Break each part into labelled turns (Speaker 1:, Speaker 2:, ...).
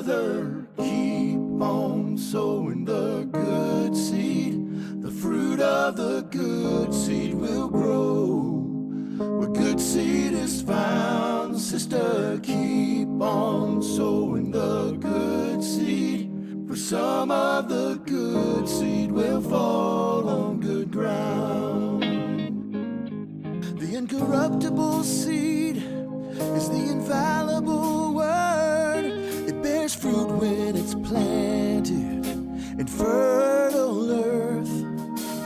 Speaker 1: Brother, keep on sowing the good seed. The fruit of the good seed will grow. Where good seed is found, sister, keep on sowing the good seed. For some of the good seed will fall on good ground. The incorruptible seed is the infallible word. It bears fruit when it's planted in fertile earth.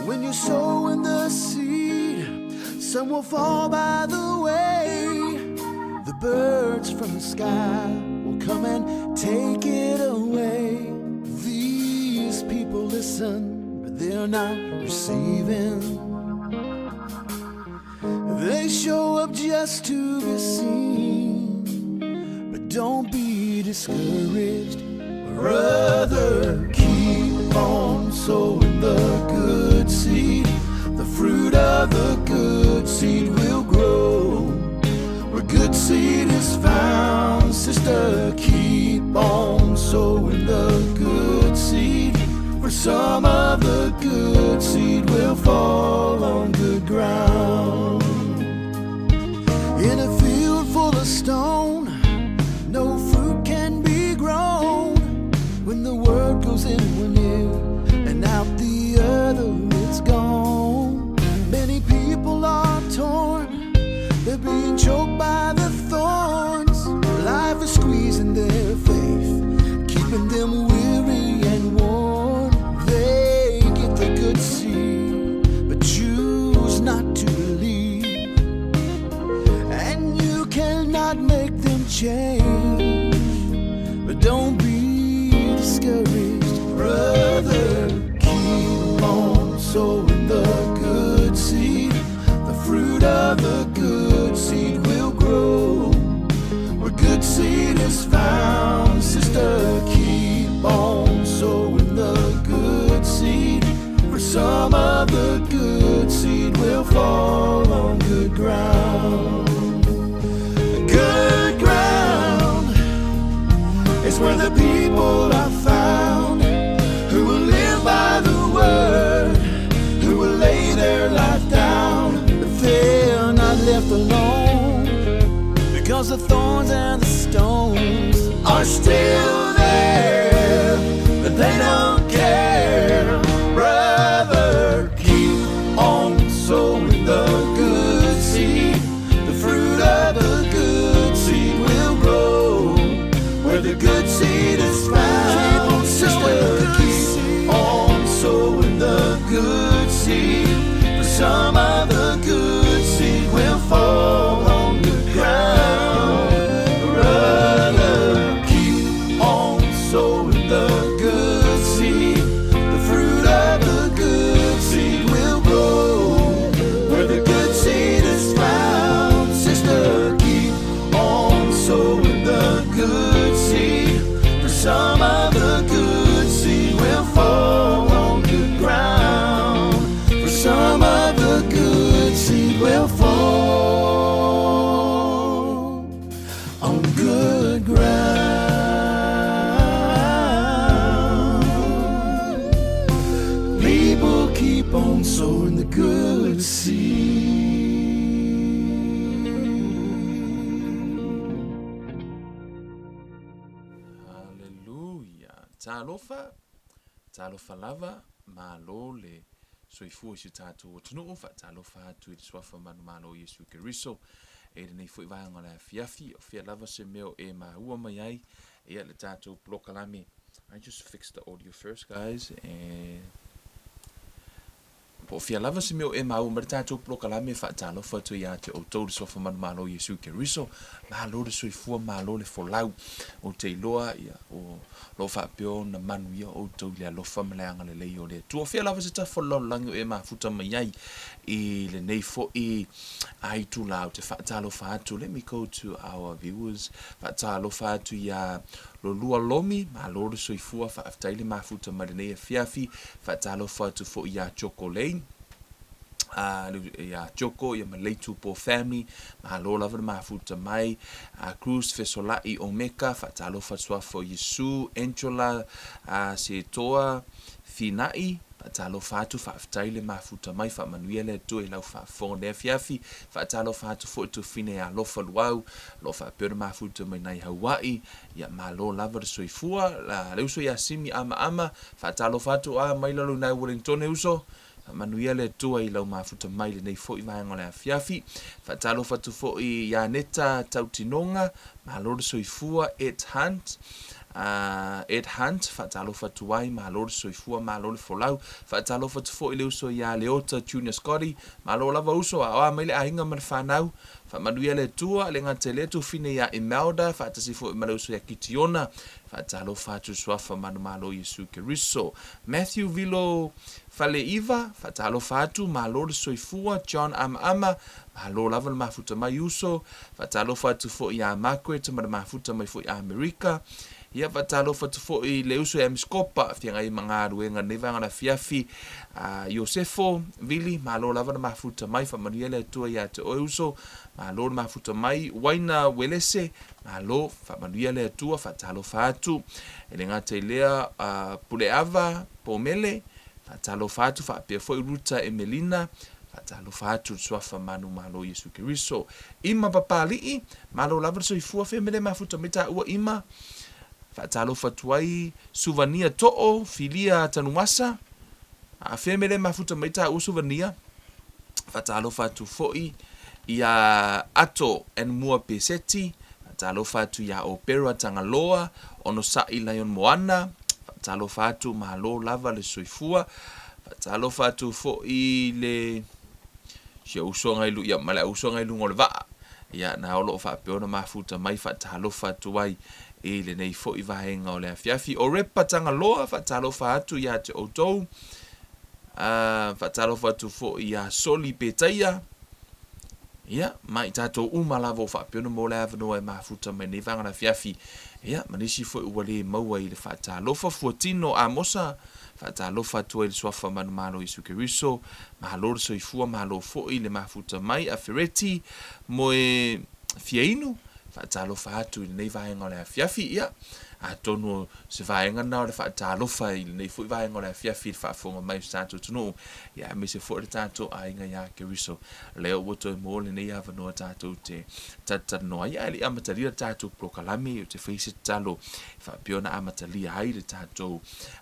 Speaker 1: When you sow in the seed, some will fall by the way. The birds from the sky will come and take it away. These people listen, but they're not receiving. They show up just to be seen, but don't be discouraged. Brother, keep on sowing the good seed. The fruit of the good seed will grow. Where good seed is found, sister, keep on sowing the good seed. For some of the good seed will fall on good ground. In a field full of stone, no fruit can be grown. When the word goes in one ear and out the other, it's gone. Many people are torn, they're being choked by the thorns. Life is squeezing their faith, keeping them weary and worn. They get the good seed, but choose not to believe. And you cannot make them change, but don't be discouraged. Brother, keep on sowing the good seed. The fruit of the good seed will grow. Where good seed is found, sister, keep on sowing the good seed. For some of the good seed will fall on good ground. Good ground is where the people are found, who will live by the word, who will lay their life down. But they're not left alone, because the thorns and the stones are still there, but they don't care. Brother, keep on sowing the good seed. The fruit of the good seed will grow. Where the good seed is found, sister, keep on sowing the good seed. For some of the good seed will fall on good ground. Brother, keep on sowing the good seed. The fruit of the good seed will grow. Where the good seed is found, sister, keep on sowing the good seed. For some of the good seed will fall on good ground. For some of the good seed will fall on good ground. People keep on sowing the good seed.
Speaker 2: Hallelujah. Talofa lava malo le soifua si tātou o tunuu fa talofa atu i swafa manu malo Yesu Keriso. E nei fo vanga la fiafi o fia lava se meo e mahua mai ai e le tātou plokalame. I just fixed the audio first, guys, and po fia lava se meo e mau ma tātou plokalame fa talofa tu ia te o tau swafa manu malo Yesu Keriso. Malo le soifua malo le folau o te iloa ia o lo fa pio na manu ia o tau le alofa maleanga le lei o le tua fia lava se ta fololango e mafuta mai ai e le nei fo e ai tu lau te fa talofa atu. Let me go to our viewers. Fa talofa atu ia lo lua lomi malo le soifua fa aftaile mafuta mai nei fiafi fa talofa atu fo ia chocolate ia Joko ia Malay Tupo family mahalo lava na mafuta mai Cruz Fesolai o Meka faatalofa suafa o Yesu Angela se toa Finai faatalofa atu faafetai le mafuta mai faamanuia le atua i lau faafofoga le afiafi faatalofa atu foʻi tufine e alofa luau loo faapea ona mafuta mai nai Hauaʻi ia malo lava le soifua le uso ia simi ama faatalofa atu mai lalou nai Wellington e uso manuia le tua i lau mafuta mai lenei foʻi vaega o le afiafi faatalofa atu foʻi ia Neta Tautinonga malo le soifua Ed Hunt faatalofa atu ai malo le soifua malo le folau faatalofa atu foʻi le uso ia Leota Junior Scotty malo lava uso aoa mai le aiga ma le fanau faamanuia le tua le gatele tufine ia Imelda faatasi foʻi ma le uso ia Kitiona faatalofa atu suafa manumalo Iesu Keriso Matthew Vilo Faleiva faatalofa atu malo le soifua John Ama malo lava le mafuta mai uso faatalofa atu foʻi ia Margaret ma le mafuta mai foʻi Amerika ia faatalofa atu foʻi le uso ia Miskopa fiagai magaluega nei vaega le afiafi Iosefo Vili malo lava le mafuta mai faamanuia le atua ia te oe uso malo le mafuta mai Waina Welese malo faamanuia le atua faatalofa atu e le gata i lea Puleava Pomele faatalofa atu faapea foʻi Ruta Emelina faatalofa atu suafa manu malo Iesu Keriso Ima Papaliʻi malo lava le soifua fe me le mafuta mai taʻua Ima faatalofa atu ai Suvania Toʻo Filia Tanumasa fe me le mafuta mai taʻua Suvania faatalofa atu foʻi ia Ato Enmua Peseti faatalofa atu ia Opera Tagaloa ono saʻi Lion Moana faatalofa atu malo lava le soifua faatalofa atu foʻi le sia usoga ilu ia ma le usoga iluga o le vaa ia na o loo faapea ona mafuta mai faatalofa atu ai e lenei foʻi vaega o le afiafi o Repa Tagaloa faatalofa atu iā te outou faatalofa atu foʻi iā Soli Petaia ia mai tatou uma lava o faapea ona mo le avanoa e mafuta mai nei vaega o le afiafi ia ma nisi foʻi ua lē maua i le faatalofa Fuatino Amosa faatalofa atu ai le suafa manumalo Iesu Keriso malo le soifua malo foʻi le mafuta mai a Fereti mo e Fiainu faatalofa atu i lenei vaega o le afiafi ia atonu se vaega na o le faatalofa i lenei foʻi vaega o le afiafi le faafoga mai se tatou tunuu ia me se foʻi le tatou aiga iā Keriso lea ua toe mo lenei avanoa tatou te tatatanoa ia e leʻi amatalia le tatou polokalame o te faise tatalo faapea ona amatalia ai le tatou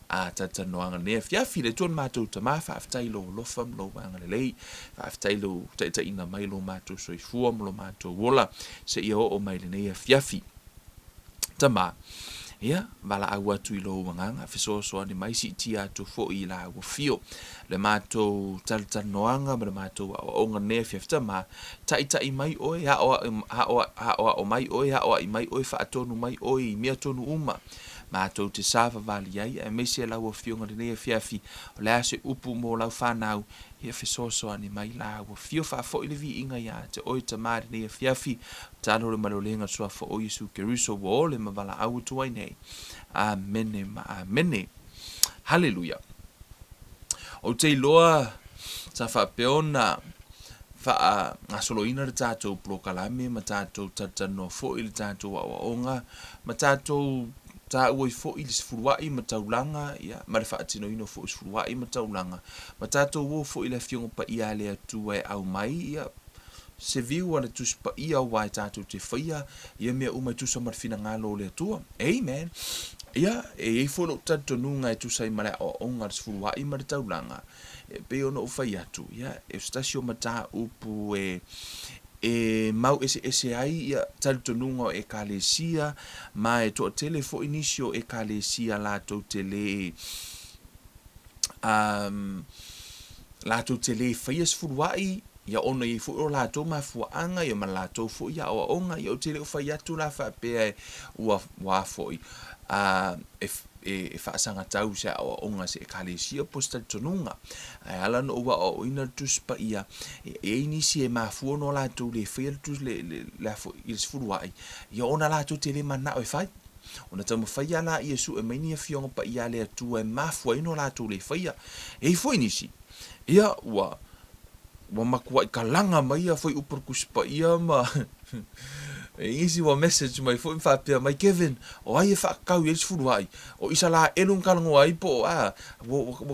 Speaker 2: tatatanoaga nei afiafi le tuana matou tamā faafetai lou alofa ma lou vaega lelei faafetai lou taʻitaʻiga mai lou matou soifua ma lou matou ola seʻia oo mai lenei afiafi tamā ia valaau atu i lou agaga fesoasoani mai siitia atu foʻi i lauafio le matou talitanoaga ma le matou aʻoaʻoga nei afiafi tamā taʻitaʻi mai oe aʻoaʻo mai oe aʻoaʻi mai oe faatonu mai oe i mea tonu uma matou te sa vavali ai e maisi e lauafioga lenei afiafi o le a se upu mo lau fanau ia fesoasoani mai lauafio faafoʻi le viiga iā te oe tamā lenei afiafi talo le malolega suafa o Iesu Keriso ua ole ma valaau atu ai nei amene ma amene haleluia o te iloa sa faapea ona faagasoloina le tatou polokalame ma tatou tatatanoa foʻi le tatou aʻoaʻoga ma tatou taua i foʻi le sefuluaʻi ma taulaga ia ma le faatinoina foʻi sefuluaʻi ma taulaga ma tatou ua foʻi le afioga paia a le atua e au mai ia se viu ana tusi paia ua e tatou te faia ia mea uma e tusa ma le finagalo o le atua amen ia e ai foʻi loo tatatonuga e tusa i ma le aʻoaʻoga le sefuluaʻi ma le taulaga e pei ona u fai atu ia e stasi o mataupu e mau ese ai ia talitonuga o ekalesia ma e toʻatele foʻi nisi o ekalesia latou tele latou tele faia sefuluaʻi ia ona i foʻi o latou mafuaaga ia ma latou foʻi ia aʻoaʻoga ia o tele o fai atu la faapea e ua foʻi e faasagatau se aʻoaʻoga se ekalesia po se talitonuga ae ala no ua aʻoaʻoina le tusi paia e ai nisi e mafua no latou le faia le tusi le foʻi i le sefuluaʻi ia ona latou tele manaʻo e fai ona taumafai ala Iesu e maini afioga paia le atua e mafuaina o latou le faia e ai foʻi nisi ia wa makua I kalanga mai a foi upar kuspa ia ma isi wa message mai foi whapea mai Kevin o ai e whakau e sifuru ai o isa la elun kalango ai po wa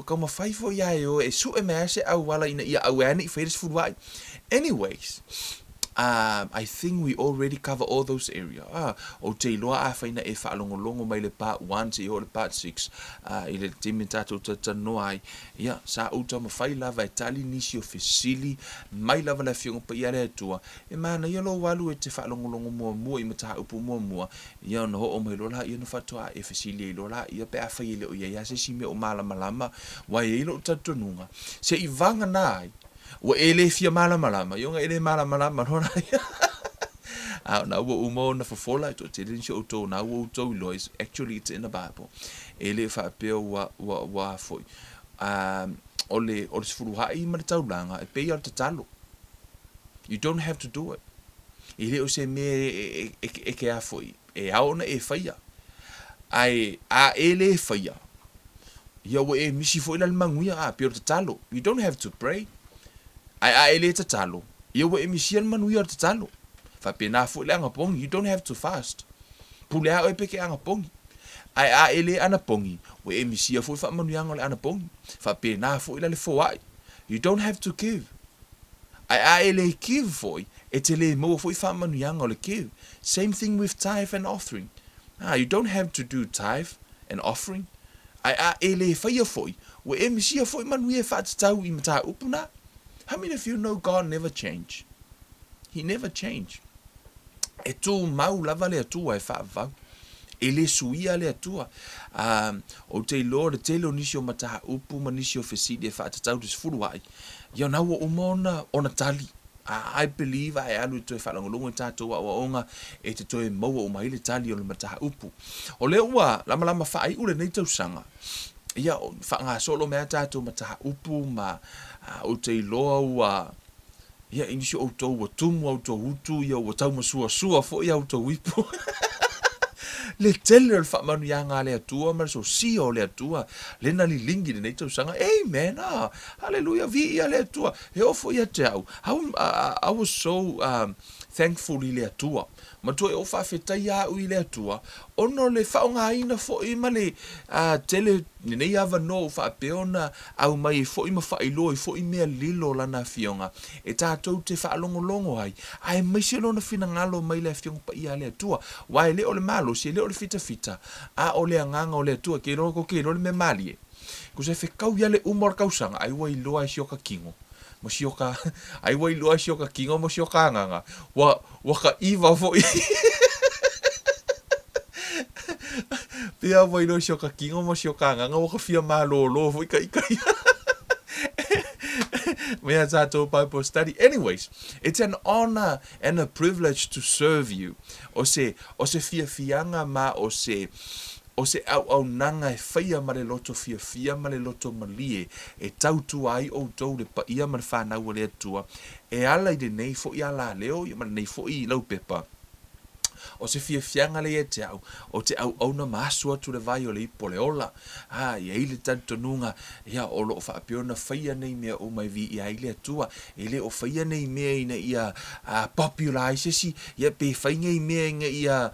Speaker 2: kauma whai fo ia o e su e mea se au wala ina ia au ane I whaere sifuru ai. Anyways, I think we already cover all those areas. O te loa a whaina e whaalongolongo mai le part 1 te o le part 6. I le timi tatou tatano ai. Ia, sa uta ma whai lava e tali nisi o fesili, mai lava la fionga pa ia le atua. E mana ia lo walu e te whaalongolongo mua mua I mataha upu mua mua. Ia no ho o mai lola ia no whatua e fesili e lola ia pe a whai ele o ia se si me o malama lama. Wai e ilo tatonunga. Se I vanga nai. Wa ele fia malama yonga ele malama hona na wo umo na fofola to te din show to na wo to lois actually it's in the Bible ele fa pe wa foi ole sfuru hai ma taulanga e pe ar talo. You don't have to do it. Ele o se me e ke a foi e aona e faia ai a ele faia ya wo e misi foi la manguia a pe talo. You don't have to pray. Ai ele te talo. Ia wa emisian manu ia te talo. Fa pena fu le anga pongi. You don't have to fast. Pule a peke anga pongi. Ai ele ana pongi. Wa emisia fu fa manu anga le ana pongi. Fa pena fu le fo ai. You don't have to give. Ai ele give foi. E te le mo fu fa manu anga le give. Same thing with tithe and offering. You don't have to do tithe and offering. Ai ele fa ia foi. Wa emisia foi manu e fa tau I mata upuna. How many of you know God never change? He never change. E tu mau lava le atua e whaavau. E le suia le atua. O te Lord, te lo nisi o mataha upu, ma nisi o fesidi e whaatatau te sifuru ai. Ia nau o umona ona tali. I believe I alu to e whalangolongo e tātou a onga e te toe maua o maile tali o le mataha upu. O le ua, lama whaai ule nei tausanga. Ia, whaanga solo mea tātou mataha upu ma o te loa ua ia inisi o tau wa tumu au tau hutu ia o tau masua sua fo ia o tau ipu le tele le whamanu ia ngā le atua ma so si o le atua le na li lingi le nei tau sanga amen hallelujah vi ia le atua he ofo ia te au I was so thankful I le atua ma tu e o whawhetai a ui le atua ono le whaonga ina fo I ma le tele nei ava no whapeona au mai fo I ma whailo fo I mea lilo lana fionga e tātou te whaalongolongo ai mai se lona whina ngalo mai le fionga pa ia le atua wai le o le malo se le o le fita a o le anganga o le atua ke ro le me malie ko se whekau ia le umor kausanga ai wai loa I sioka kingo mo sioka ai wai loa I sioka kingo mo sioka anganga wa ka iwa fo I pia wai loa sioka kingo mo sioka anganga wa ka fia malolo fo I kai mea tātou Bible study. Anyways, it's an honor and a privilege to serve you. O se fianga ma o se au nanga e whaia ma le loto fia ma le loto malie e tautu ai o tau le pa ia ma le whanau le atua e ala I le nei fo I ala leo I ma le nei fo I lau pepa o se fianga le e te au na masua tu le vai o le ipo le ola I eile tantonunga ia o lo whaapiona whaia nei mea o mai vi I aile atua ele o whaia nei mea ina ia popularize si ia pe whainga I mea inga ia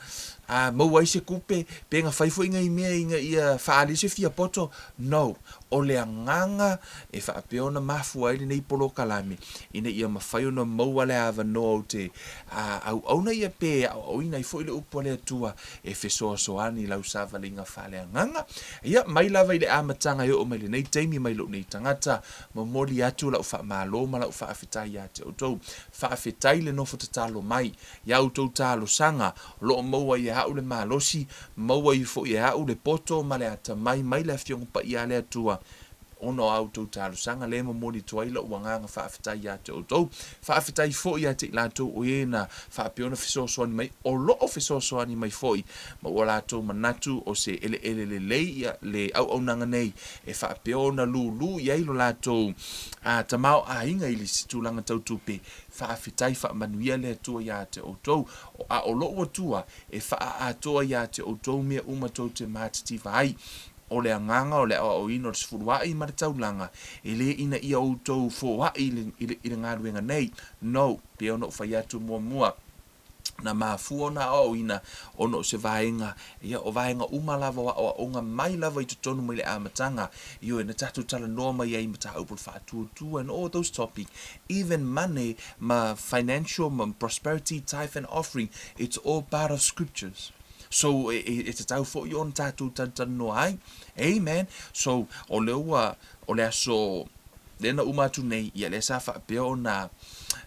Speaker 2: mau ai se kupe pe nga whaifo inga I mea inga ia whaali se fia poto no o le anganga e whaapeona mafu ai nei polo kalame ina ia mawhaiona maua le ava no au te au na ia pe au ina I fo ile upo le atua e fesoa soani lau sava le inga whale anganga ia mai lava I le amatanga yo o mai le nei teimi mai lo nei tangata ma moli atu lau wha malo ma lau whaafetai ate o tau whaafetai le nofo te talo mai ia au tau talo sanga lo maua I hau le malosi maua I fo I hau le poto ma le ata mai le fionga pa ia le atua ono au tau talo sanga le moli tuai la uanganga whaafetai ate o tau whaafetai fo I ate lato o ena whaapeona fesosoani mai o loo fesosoani mai foi ma ua lato manatu o se ele ia le au nanga nei e whaapeona lulu ia ilo lato tamao a inga ili situlanga tau tupe whaafetai whaamanuia le atua ia te o tau o loo atua e wha atoa ia te o tau mea umatou te matiti vai o le anganga o le o ino le sfuruai ma le taulanga e le ina ia outou foai i le ngaruenga nei no pe ono fai atu mua na mafua na o ina ono se vaenga ia o vaenga uma lava o onga mai lava i tonu mai le amatanga io e na tatu tala no mai ai mata upul fa tu and all those topic even money ma financial ma prosperity tithe and offering it's all part of scriptures. So it's a tau fo yon tatu tan no ai amen. So o le so lena uma tu nei ia le sa fa pe ona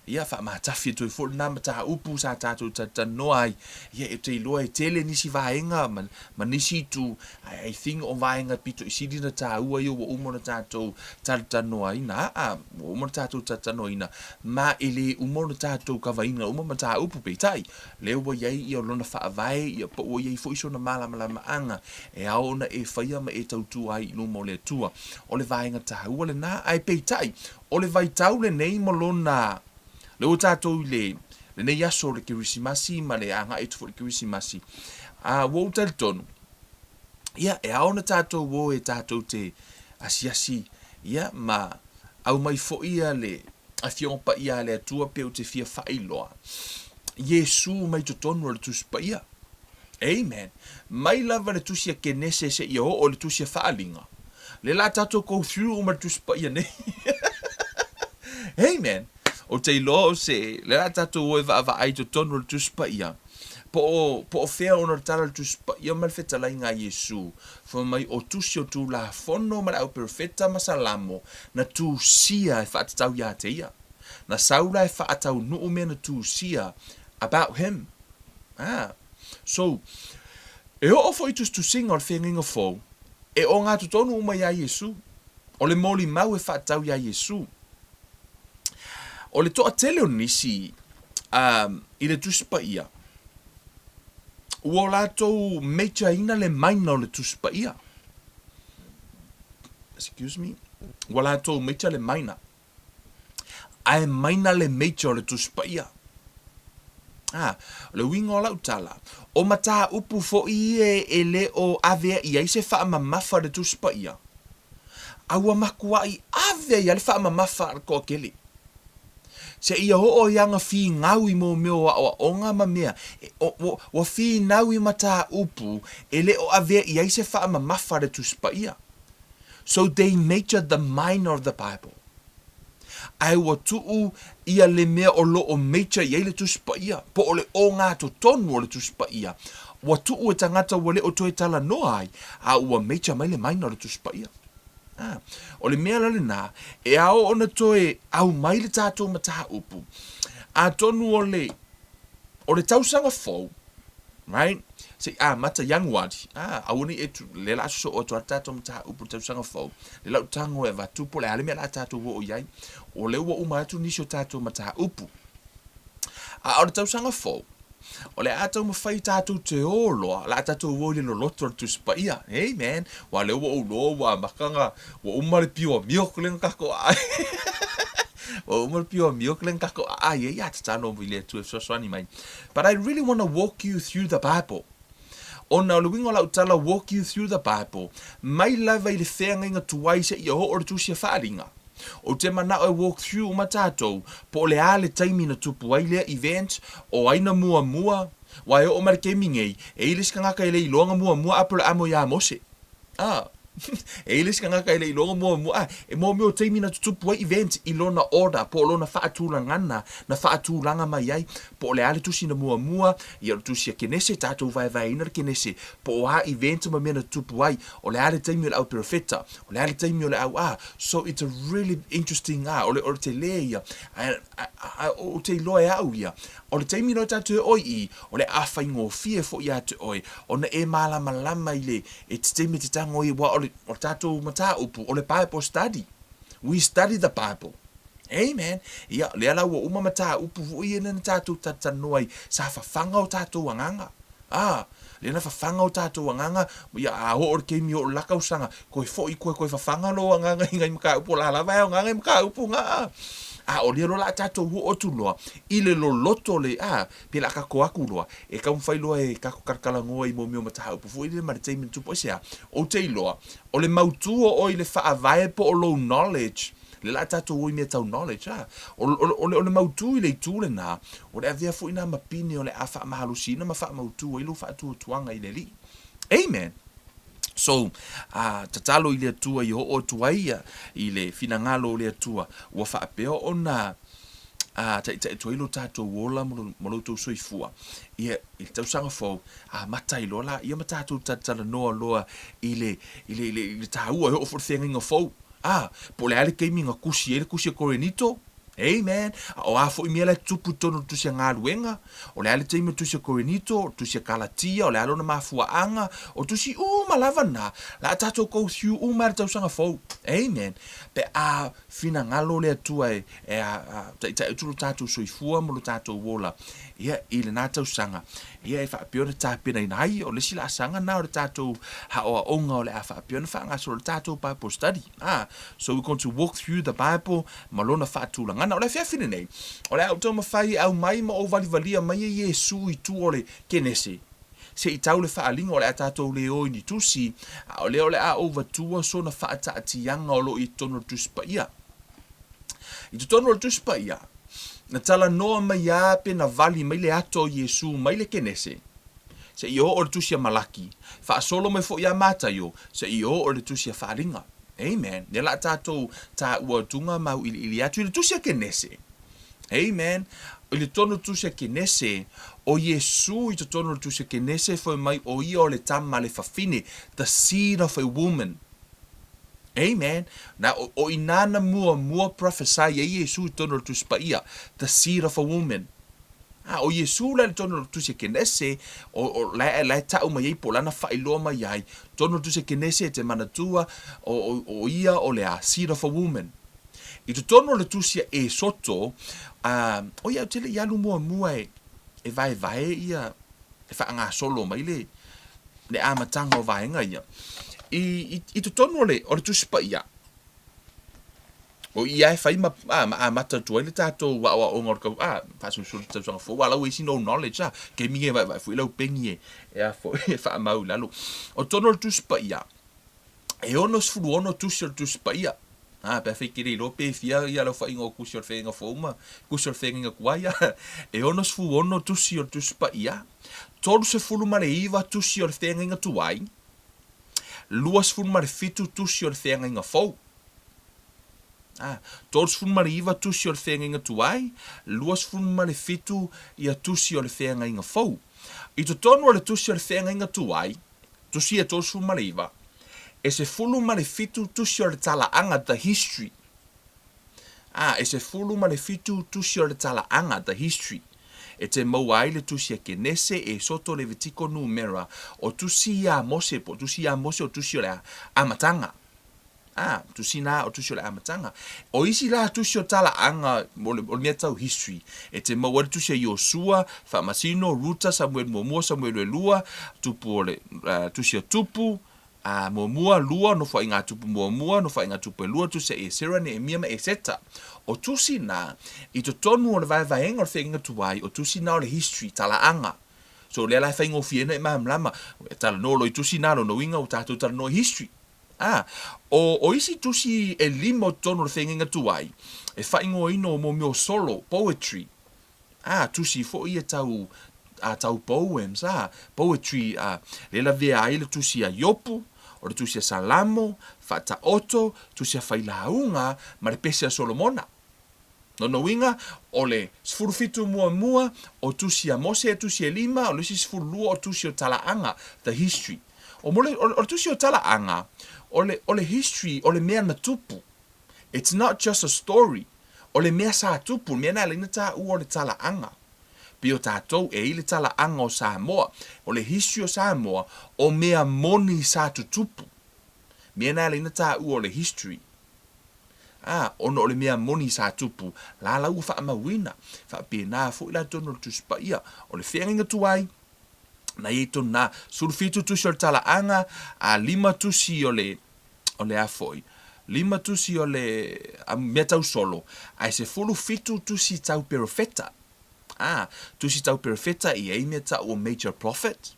Speaker 2: ia fa matafi tu fo na mata upu sa tatu tan no ai ia e te loe tele nisi vaenga man nisi tu I think o vaenga pito isidi na ta ua yo o mo na tatu tan no ai na o mo tatu tan no ina ma ele o mo na tatu ka vainga o mo mata upu pe tai le o ia ia lona fa vai ia po o ia fo iso na mala anga e a ona e faia ma e tau tu ai no mo le tua o le vaenga ta ua le na ai pe tai o le vai tau le nei mo lona le o tātou le nei aso le kirisimasi ma le anga e tufu le kirisimasi wo tal tonu ia e aona tātou wo e tātou te asiasi ia ma au mai fo ia le a fion pa ia le atua pe o te fia whailoa Yesu mai to tonu le tus pa ia amen mai lava le tusia kenese se ia o le tusia whaalinga le la tātou go through o ma tus pa ia nei amen o te lo se le la tātou o e va ai to tonu le tus pa ia po o fea ona tala tu spa ia mal feta la inga Yesu fo mai o tusio tu la fono ma au perfetta masalamo na tu sia e fa tau ya te ia na saula e fa tau no me na tu sia about him so e o fo itu tu sing or thing fo e o nga tu tonu mai ya Yesu o le moli mau e fa tau ya Yesu o le to atele nisi i le tu spa ia ua latou mecha ina le maina o le tuspa ia. Excuse me. Ua latou mecha le maina. Ae maina le mecha o le tuspa ia. Le winga o lau tala. O mata upu fo ie e le o avea ia i se wha mamafa le tuspa ia. Aua makua i avea ia le wha mamafa al ko kele. Se ia o yanga fi ngau I mo meo o onga ma mea o fi ngau I mata upu ele o ave ia I se fa ma mafare tu spa ia. So they matured the mind of the Bible. Ai wa tuu ia le mea o lo o mecha ia le tu spa ia po o le o ngā to tonu o le tu spa ia. Wa tuu e tangata wale o toe tala no ai a ua mecha mai le mind o le tu spa ia. O le mea lale nā, e ao ona toe au mai le tātou mataha upu. A tonu o le tausanga fau, right? Se, mata young wadi. Auni e tu, le la so o tua tātou mataha upu tausanga fau. Le lau tango e vatupo, le ale mea la tātou o iai. O le ua umatu nisho tātou mataha upu. O le tausanga fau. O le atau mawhai tātou te oloa, la tātou woi le loloto tu spa ia. Hey man, wa le wa ulo, wa makanga, wa umare pio miok len kako ai. Wa umare pio miok len kako ai, ia tatano wile tu e soswani mai. But I really want to walk you through the Bible. Ona o le wingo lau tala walk you through the Bible. Mai lava I le whenga inga tuwai se ia ho o le tusia whaaringa. O te mana o walk through o matatou, po le ale taimi na tupu ai lea event, o aina mua mua, wa e o marike mingei, e ilis ka ngaka ele ilonga mua mua apura amo ya mose. E ilis ka ngaka ele ilonga mua mua, e mo meo taimi na tupu ai event, ilona order, po lona whaatula ngana, na whaatulanga mai ai, po le ale tusi na mua mua, i o tusi a kenese, tātou vai ina kenese, po o ha event ma mena tupu ai, o le ale taimi o le au perfetta, o le ale taimi o le au so it's a really interesting o le te le ia, o te loe au ia, o le taimi no tātou oi I, o le awhai ngō fie fo ia te oi, o na e malama lama I le, e te taimi te tango I wa o tātou mata upu, o le Bible study. We study the Bible. Amen. Ia, le ala ua uma mata upu fu I na tātou tatanoai, sa whawhanga o tātou anganga. Le na whawhanga o tātou anganga, ia a ho o keimi o lakau sanga, koe whawhanga lo anganga, ingai maka upu la lawa o nganga maka upu ngā. o le lo la tatou o tu loa i le lo loto le pe la ka ko aku loa e ka mfai loa e ka ko karkala ngoa i mo mio mata hau pu ile mar te tu po sia o te loa o le mautu o ile fa avae po o lo knowledge le la tatou o me tau knowledge o le mautu i le tu le na o le avea fu ina mapini o le afa mahalusina ma fa mautu o ilu fa tu tuanga i le li amen. So, tatalo i le atua i o tuaia i le finangalo o le atua ua whaapeo o na ta tuailo tātou wola mo tau soifua ia i tau sanga fau matai lola ia matatou tatala noa loa i le tāua o forthenga inga fau po le ale keimi nga kusi korenito amen o fo i mele tupu tono tusia ngaluenga o le ale teima tusia korenito tusia kalatia o le alona mafuaanga o tusi malavana la tatou go through tau sanga fau amen pe fina ngalo le atua ta tulu tatou soifua mo lo tatou wola ia i le nā tau sanga ia e whaapiona tāpena i nai o le sila sanga na o le tatou haoa onga o le whaapiona whaangaso o le tatou Bible study so we're going to walk through the Bible malona whaatulanga o le whiawhine nei o le au tau mawhai au mai ma o valivalia mai e Yesu i tu o le kenese se i tau le whaalinga o le atatou le o ni tusi o le a overtua so na whaata atianga o lo i tono tuspa ia i tu tono tuspa ia na tala noa mai ape na vali mai le ato Yesu mai le kenese se i o le tusia malaki whaasolo mai fo ia mata yo se i o le tusia whaalinga amen ne la tatou ta ua tunga mau ili atu i le tusia kenese amen o le tono tusia kenese o Yesu i te tono tusia kenese foi mai o ia o le tama le fafine the seed of a woman amen na o inana mua prophesy e Yesu i tono tusia ia the seed of a woman o Yesu le tono tusia kenese o la tau mai po lana whailoa mai ai tono tusia kenese te manatua o ia o le seed of a woman i te tono le tusia e soto o ia tele ialu mua e vai ia e whaanga solo mai le amatanga o vaenga ia i te tono le o le tusipa ia o ia e whai mata tua le tātou wa o ngor kau pasu suru tātou fo wala we no knowledge ke mi e vai fu lau pengi e a fo e wha mau lalo o tono le tusipa ia e onos fulu ono tusipa ia pe fikiri lo pe fia ia lo fa ingo kusio fenga foma kusio fenga kuaya e onos fu ono tusio tuspa ia tolu se fulu mare iva tusio fenga tuai luas fulu mare fitu tusio fenga fo tolu fulu mare iva tusio fenga tuai luas fulu mare fitu ia tusio fenga fo i to tono le tusio fenga tuai tusia tolu fulu mare iva e se fulu ma le fitu tusio le talaanga the history. E se fulu ma le fitu tusio le talaanga the history. E te mauai le tusia kenese e soto le vitiko numera o tusia mose o tusio le amatanga. Tusina o tusio le amatanga. O isi la tusio talaanga o mea tau history. E te mauai le tusia Yosua, Famasino, Ruta, Samuel Momoa, Samuel Elua, tupu le tusia tupu, mua lua no fa inga tupu mua no fa inga tupu lua tu se e sera ne mia ma e seta o tusi na i to tonu o le vai o thing tuai o tusi na o le history tala anga so le la fa ingo fiena e mam lama tala no lo i tusi na no inga o tatu tala no history o isi tusi e limo tonu o thing tuai e fa ingo ino mo mio solo poetry tusi fo ia tau tau poems poetry le la vea ai le tusi a yopu o le tusia salamo, fata oto, tusia whailaunga, ma le pesia Solomona. No winga, o le sfurufitu mua, o tusia mose, tusia lima, o le sfurulua o tusia talaanga, the history. O le tusia talaanga, o le history, o le mea matupu. It's not just a story. O le mea sa tupu, mea na lina ta ua o le talaanga. Pio tātou e ile tala anga o Samoa, o le history o Samoa, o mea moni sa tutupu. Mea nā leina tā ua o le history. Ono o le mea moni sa tupu, la ua wha amawina, wha pia nā fo ila tono le tuspa ia, o le whenga tuai, na i tono nā, surfitu tusi o le tala anga, a lima tusi o le afoi. lima tusi o le mea tau solo, ai se fulu fitu tusi tau perofeta. Tusi tau perofeta I ei mea tau o major prophet.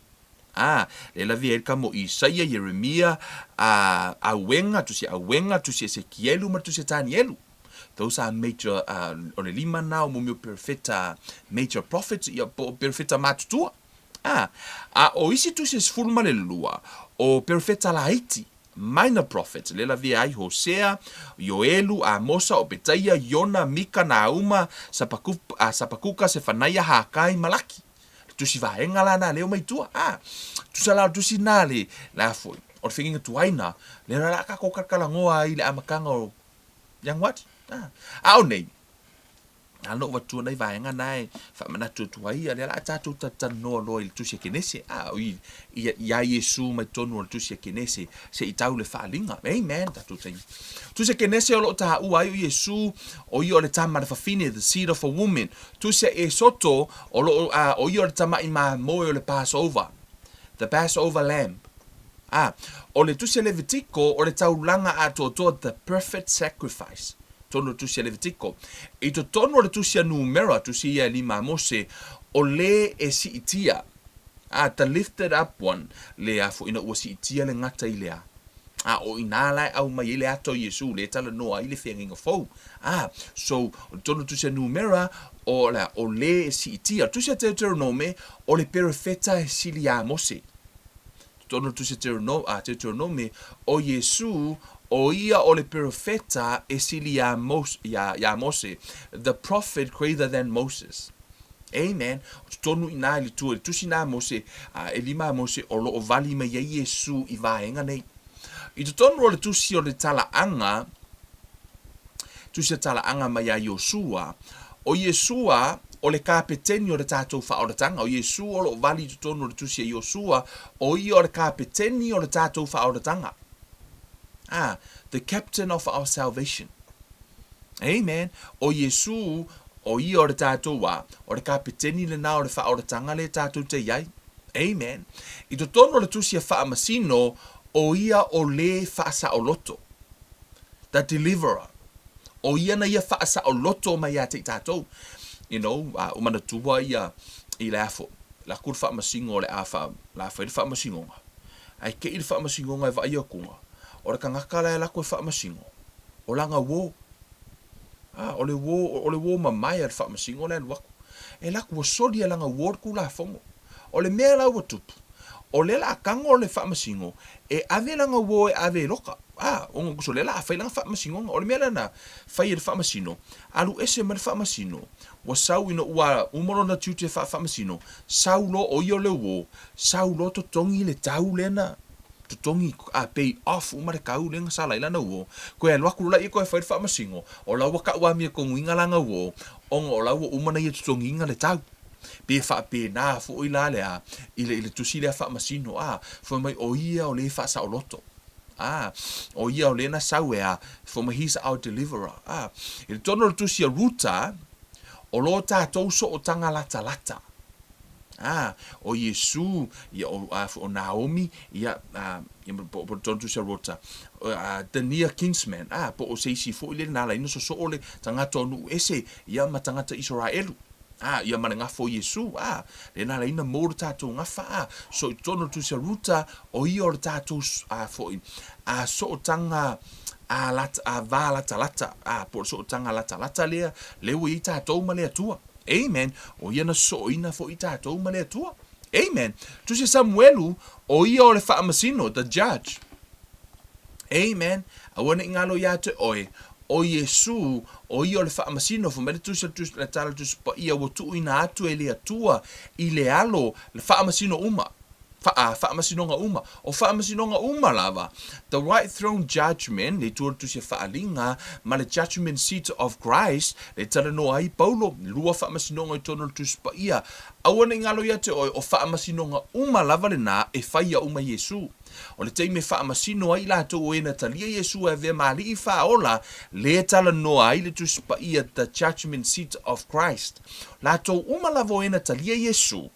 Speaker 2: Le la vi elka mo Isaia, Jeremia, Awenga, tusi Ezekielu, ma tusi Danielu. Those are major, o le lima na o mumio perofeta, major prophets, ia po perofeta matutua. O isi tusi sfulu ma le lua, o perofeta la Haiti, minor prophets, le la vi ai Hosea, Yoelu, Amosa, Obetaia, Yona, Mika, Nauma, Sapakuka, Sefanaia, Hakai, Malaki. Tusi vaenga lana leo mai tua. Tusa la tusi nale la foi. O finginga tuaina, le la ka ko kakalangoa I le amakanga o yang what? Au nei. Ano wa tu nei vaenga nai fa mana tu tuai le la tatu tatano lo il tusi kenese. Ya Yesu mai tonu o tusi kenese se itau le falinga. Amen tatu tai. Tusi kenese o lo ta u ai Yesu o I o le tama fa fine the seed of a woman. Tusi e soto o lo o I o le tama I ma mo o le Passover. The Passover lamb. O le tusi Levitico o le taulanga a to the perfect sacrifice. Tono tusi Levitico. I to tono le tusi numera tusi ia lima Mose o le e si itia. The lifted up one le a fo ina o si itia le ngata I lea. O inala au mai le ato Yesu le tala noa I le whenginga fau. So tono tusi numera o le e si itia. Tusi Deuteronome o le perifeta e sili a Mose. Tono tusi Deuteronome o Yesu o ia o le profeta e sili ya Mose, the prophet greater than Moses. Amen. Tonu ina li tu tusi na Mose e lima Mose o lo vali me ye Yesu I vaenga nei. I tonu o le tusi o le tala anga ma ya Yosua o Yesua o le kapeteni o le tātou whaoratanga. O Yesu o lo vali tonu o le tusi e Yosua o I o le kapeteni o le tātou whaoratanga. The captain of our salvation. Amen. O Yesu o I o le tātou wa o le kapeteni le na o le whaoratanga le tātou te iai. Amen. I to tono le tusi e whaamasino o ia o le whaasa o loto. The deliverer. O ia na ia whaasa o loto mai a te tātou. You know, umana tua ia I le afo. La kur whaamasingo o le afa. La afa I le whaamasingonga. Ai ke I le whaamasingonga e vai o kunga. O le kangakala e lako e whaamasingo. O langa wo. O le wo mamai e whaamasingo le aluaku. E lako wa sori e langa wo ku la fongo. O le mea lau tupu. O le la kango o le whaamasingo. E ave langa wo e ave loka. Ongo kuso le la a whailanga whaamasingo. O le mea lana whai e le whaamasino. Alu ese ma le whaamasino. Wa sau ina ua umoro na tiute whaamasino. Sau lo o io le wo. Sau lo to tongi le tau lena. To tongi pay off umare kau lenga sala ila na wo ko e loaku la I ko e whai whaamasingo o la waka ua mia ko nguinga langa wo ongo o la ua umana I to tongi inga le tau pe wha pe na fo I la lea ile tusi lea whaamasino fo mai o ia o le wha sa o loto o ia o le na sau fo mai he's our deliverer ile tono tusi a ruta o lo tātou so o tanga lata lata o Yesu ia o Naomi ia po tontu se rota the near kinsman po o seisi fo ile na la ino so ole tangata nu ese ia matangata Israelu ia mana fo Yesu le na la ina mo tatu ngafa so tono tu se ruta o ia o tatu fo so tanga lata po so tanga lata le wi tatu ma le tua. Amen. O ia na soina fo I tātou ma le atua. Amen. Tusi Samuelu o ia o le whaamasino, the judge. Amen. Awana ingalo ia te oe. O Yesu o ia o le whaamasino fo mele tusi le tala tusi pa ia o tu ina atu e le atua I le alo le whaamasino uma. Whaamasino uma. O whaamasino uma lava. The right throne judgment, le tuar tu se whaalinga, ma le judgment seat of Christ, le tala no ai paulo, lua whaamasino I tono tu spa ia. Awana ingalo ia te oi, o whaamasino uma lava le na, e whaia uma Yesu. O le teime whaamasino ai la to e na talia Yesu e ve mali I whaola, le tala no ai le tu spa ia, the judgment seat of Christ. La to uma lava e na talia Yesu.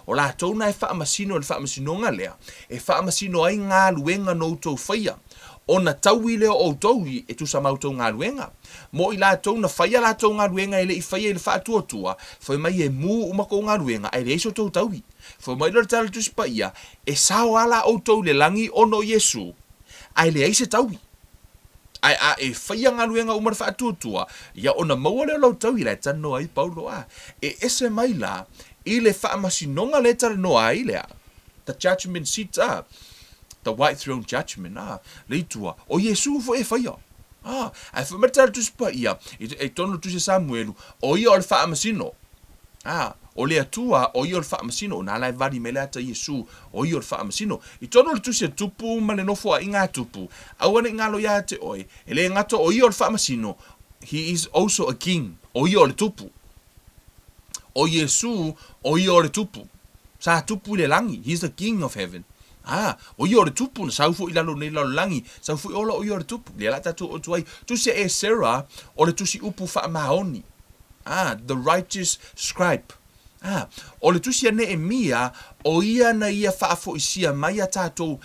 Speaker 2: O la tau na e whaamasino le whaamasinonga lea. E whaamasino ai ngā luenga no tau whaia. ona taui leo o taui e tu sa mautou ngā ruenga. Mo I lātou na whaia lātou ngā ruenga ele I whaia ele whaatua, whai mai e mū umako ngā ruenga, ai le iso tau taui. Whai mai lora tala tusi pa ia, e sao ala o tau le langi ono Yesu, ai le aise taui. Ai a e whaia ngā ruenga umar whaatua, ia ona maua leo lau taui, lai tano ai Paulo a. E ese mai la, I le whaamasinonga le tara noa ai lea. The judgment seat the white throne judgment leitua o Yesu fo e faia ai fa mata tu spa ia e tono tu Samuelu o ia o fa amasino o le atua o ia o fa amasino na lai vali mele ata Yesu o ia o fa amasino I tono tu se tupu male no fo inga tupu awana ngalo ya te oi ele ngato o ia o fa amasino he is also a king o ia o le tupu o Yesu o ia o le tupu sa tupu le langi he's the king of heaven o ia o le tupu na saufu I lalo nei lalo langi saufu I ola o ia o le tupu le la tatu o tuai tusi e Sarah o le tusi upu wha mahoni the righteous scribe o le tusi a Nehemia o ia na ia whaafo isia mai a tātou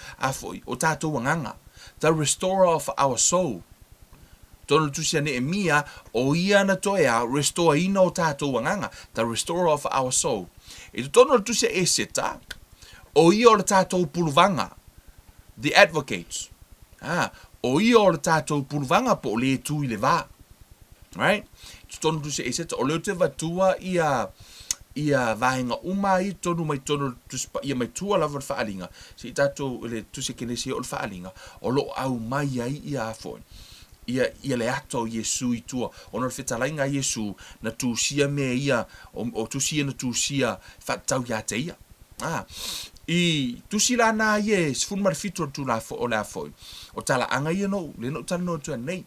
Speaker 2: o tātou wanganga the restorer of our soul tono tusi a Nehemia o ia na toea restore ina o tātou wanganga the restorer of our soul I tono tusi a Eseta o ia o le tātou puluvanga, the advocates. O ia o le tātou puluvanga po le tu I le vā. Right? Tonu tu se e seta, o leo te vatua ia vahenga umai, tonu mai tonu ia mai tua lava le whaalinga. Se I tātou le tu se kenesi o le whaalinga, o lo au mai ai ia afoi. Ia le ato Yesu I tua, o na whetalainga Yesu na tūsia me ia, o tūsia na tūsia whatau ia te ia. I tusi la na ye sfun mar fitu tu la fo o la fo o tala anga ye no le no tala no tu nei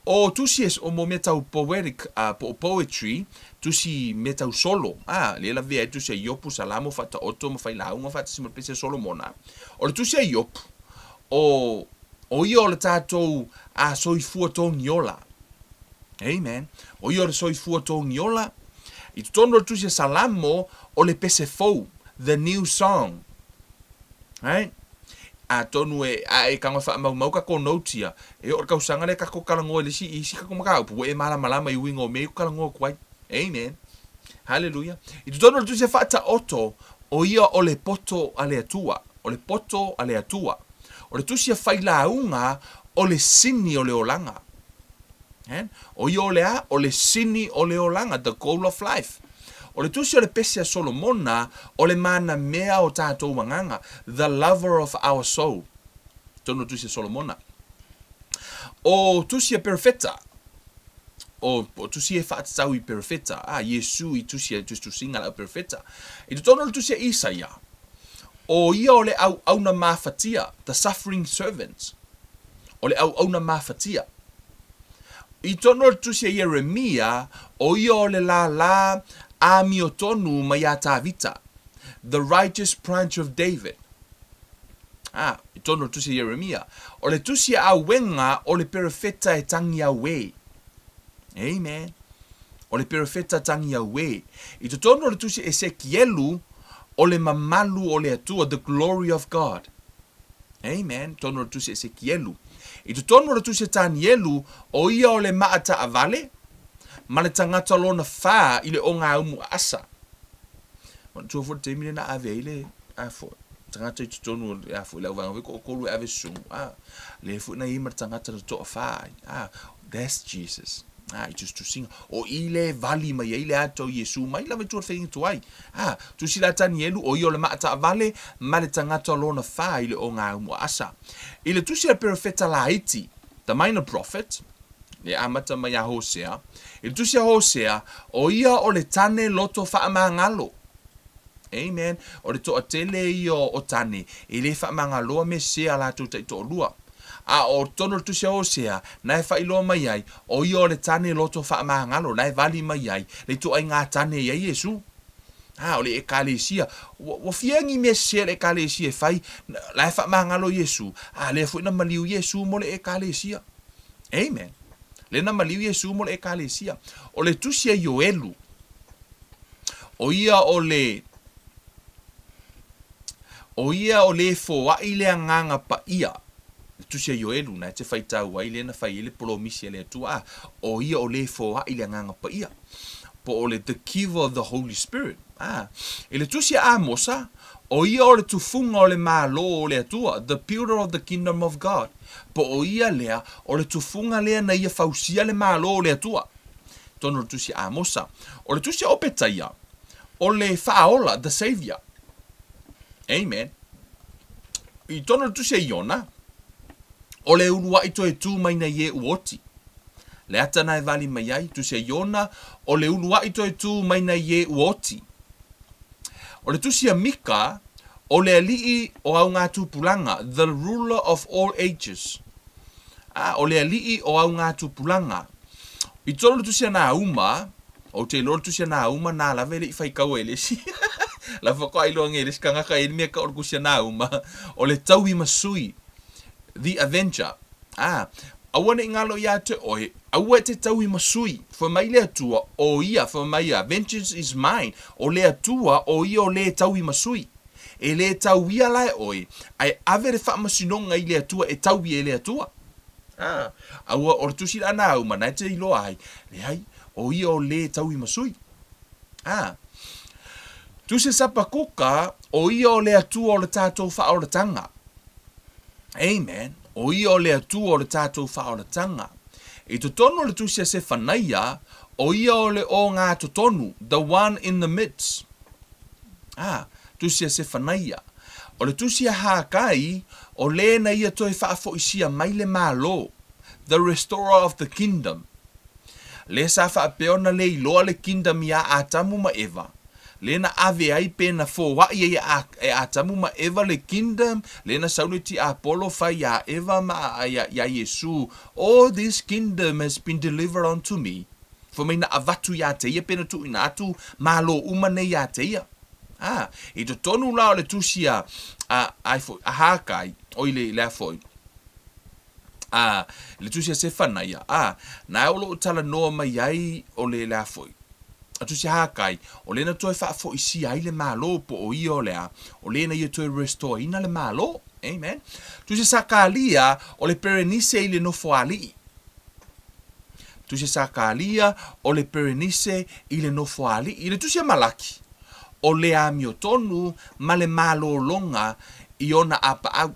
Speaker 2: o tusi es o mo metau poetic poetry tusi metau solo le la via tusi yopu salamo fata oto mo fai la unga fata sima pese solo mona o tusi yop o yo le tato a soi fuato nyola amen o yo soi fuato nyola I tono tusi salamo o le pese fo the new song right tonu e kanga fa mau ka konotia e o ka usanga le ka ko kalango le si ka ko maka pu e mala mala mai wingo me kalango kwai amen hallelujah I tono tu se fata oto o ia o le poto ale atua o le poto ale atua o le tusi a faila unga o le sini o le olanga o ia o le sini o le olanga the goal of life o le tusi o le pese a Solomona, o le mana mea o tātou wanganga, the lover of our soul. Tono tusi a Solomona. O tusi a perfetta, o tusi e whaatatau I perfetta, Yesu I tusi a tusinga la perfetta. I tono tusi a Isaia, o ia o le au na mafatia, the suffering servants. O le au na mafatia. I tono tusi a Jeremia, o ia o le la Ami o tonu mai a vita, the righteous branch of David. I tono tusi Jeremia. O le tusi a wenga o le perfetta e tangi a we. Amen. O le perfetta tangi a we. I tono le tusi Ezekielu o le mamalu o le atua, the glory of God. Amen. Tono le tusi Ezekielu. I tono le tusi Danielu o ia o le maata avale. Ma le tangata lona wha I le o ngā umu asa. Wana tua fo te mine na ave ile afo. Tangata I tutonu afo ila uvanga wiko o kolu ave sungu. Le fu na ima tangata na toa wha. That's Jesus. I just to sing. O ile vali ma ia ile ato Yesu. Ma ila me tua whengi tuai. Tu sila Danielu o io le maata avale. Ma le tangata lona wha I le o ngā umu asa. Ile tu sila perfeta la iti. The minor prophet. Le amata mai a Hosea. I tusi a Hosea, o ia o le tane loto whaamangalo. Amen. O le toa tele I o tane. I le whaamangaloa me sea la tuta I to lua. O tono tusi a Hosea, nai whailoa mai ai, o ia o le tane loto whaamangalo, nai vali mai ai, le toa I ngā tane ia Yesu. O le ekalesia. Wa fiangi me sea le ekalesia whai, lai whaamangalo Yesu. Le fuina maliu Yesu mo le ekalesia. Amen. Le na maliu Yesu mo le ekalesia. O le tusi a Yoelu. O ia o le foa I le anganga pa ia. tusi e yoelu na te faitau ai le na fai ele polomisi le tua o ia o le fo a ile nganga pa ia po ole the giver of the Holy Spirit ele tusi a mosa o ia o le tufunga o le malo o le atua the pillar of the kingdom of God po o ia lea o le tufunga lea na ia fausia le malo o le atua tono le tusi a mosa o le tusi o petaia o le faola the savior amen i tono le tusi e Iona o le ulua ito e tu mai na ye uoti. Le ata na e vali mai ai, tu se Iona, o le ulua ito e tu mai na ye uoti. O le tusia Mika, o le alii o au ngā tūpulanga, the ruler of all ages. O le alii o au ngā tūpulanga. I tolo le tusia nā uma, o te lor tusia nā uma, nā lave le i whaikau e le si. La whako ailoa nge, le skangaka e mea ka o le kusia nā uma, o le tau i masui. The Avenger. Awana i ngalo ia te oe, aua te tau i masui, for mai le atua, o ia, for mai a, vengeance is mine, o le atua, o ia o le tau i masui. E le tau ia lai oe, ai avere wha masinonga i le atua, e tau i e le atua. Aua ortusi rana au, mana te ilo ai, le ai, o ia o le tau i masui. Tu se sapa kuka, o ia o le atua o le tātou wha o le tanga. Amen. O ia o le atua o le tātou whaoratanga. I to tono le tusia se whanaia, o ia o le o ngā totonu, the one in the midst. Tusia se whanaia. O le tusia hākai, o le na ia toi whaafo isia mai le mālo, the restorer of the kingdom. Le sa whaapeona le iloa le kingdom ia atamu ma eva. Le na ave ai pena fo wa ia e atamu ma eva le kingdom le na sauliti Apollo fa ya eva ma ya Yesu. All this kingdom has been delivered unto me. For me na avatu ya te ia pena tu ina atu malo umane ya te ia. I to tonu la o le tusia ai fo hakai o ile le foi. Le tusia se fanaia. Na o lo tala no mai ai o le foi. Atu si hakai, o lena toi whaafo isi ai le malo po o ia o lea, o lena ia toi restore ina le malo, amen. Tu si sakalia, o le perenise i le nofo ali. Tu si sakalia, o le perenise i le nofo ali. I le tu si malaki, o le amiotonu, ma le malo longa, i ona apa au.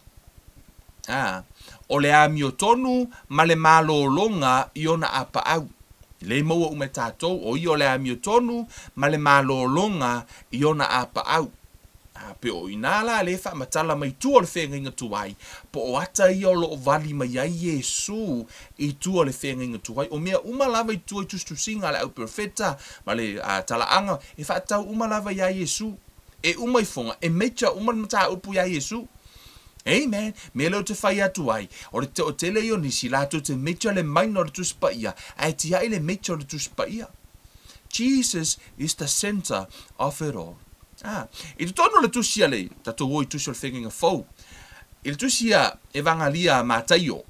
Speaker 2: O le amiotonu, ma le malo longa, i ona apa au. Le maua ume tātou, o i o le amiotonu, ma le malolonga i ona apa au. Pe o inala le wha matala mai tu o le whenga inga tuai, po o ata i o lo vali mai ai Yesu i tu o le whenga inga tuai, o mea umalava i tu o tustusinga le au profeta, ma le talaanga, e wha tau umalava i ai Yesu, e umaifonga, e mecha umalmata upu i ai Yesu. Amen. Me leo te whai atu ai. O te o tele i o nisi lato te mecha le maina o le tuspa ia. Ai ti ai le mecha o le tuspa ia. Jesus is the center of it all. I te tono le tusia le, tato woi tusia le whenginga fau. I le tusia evangalia mātaio.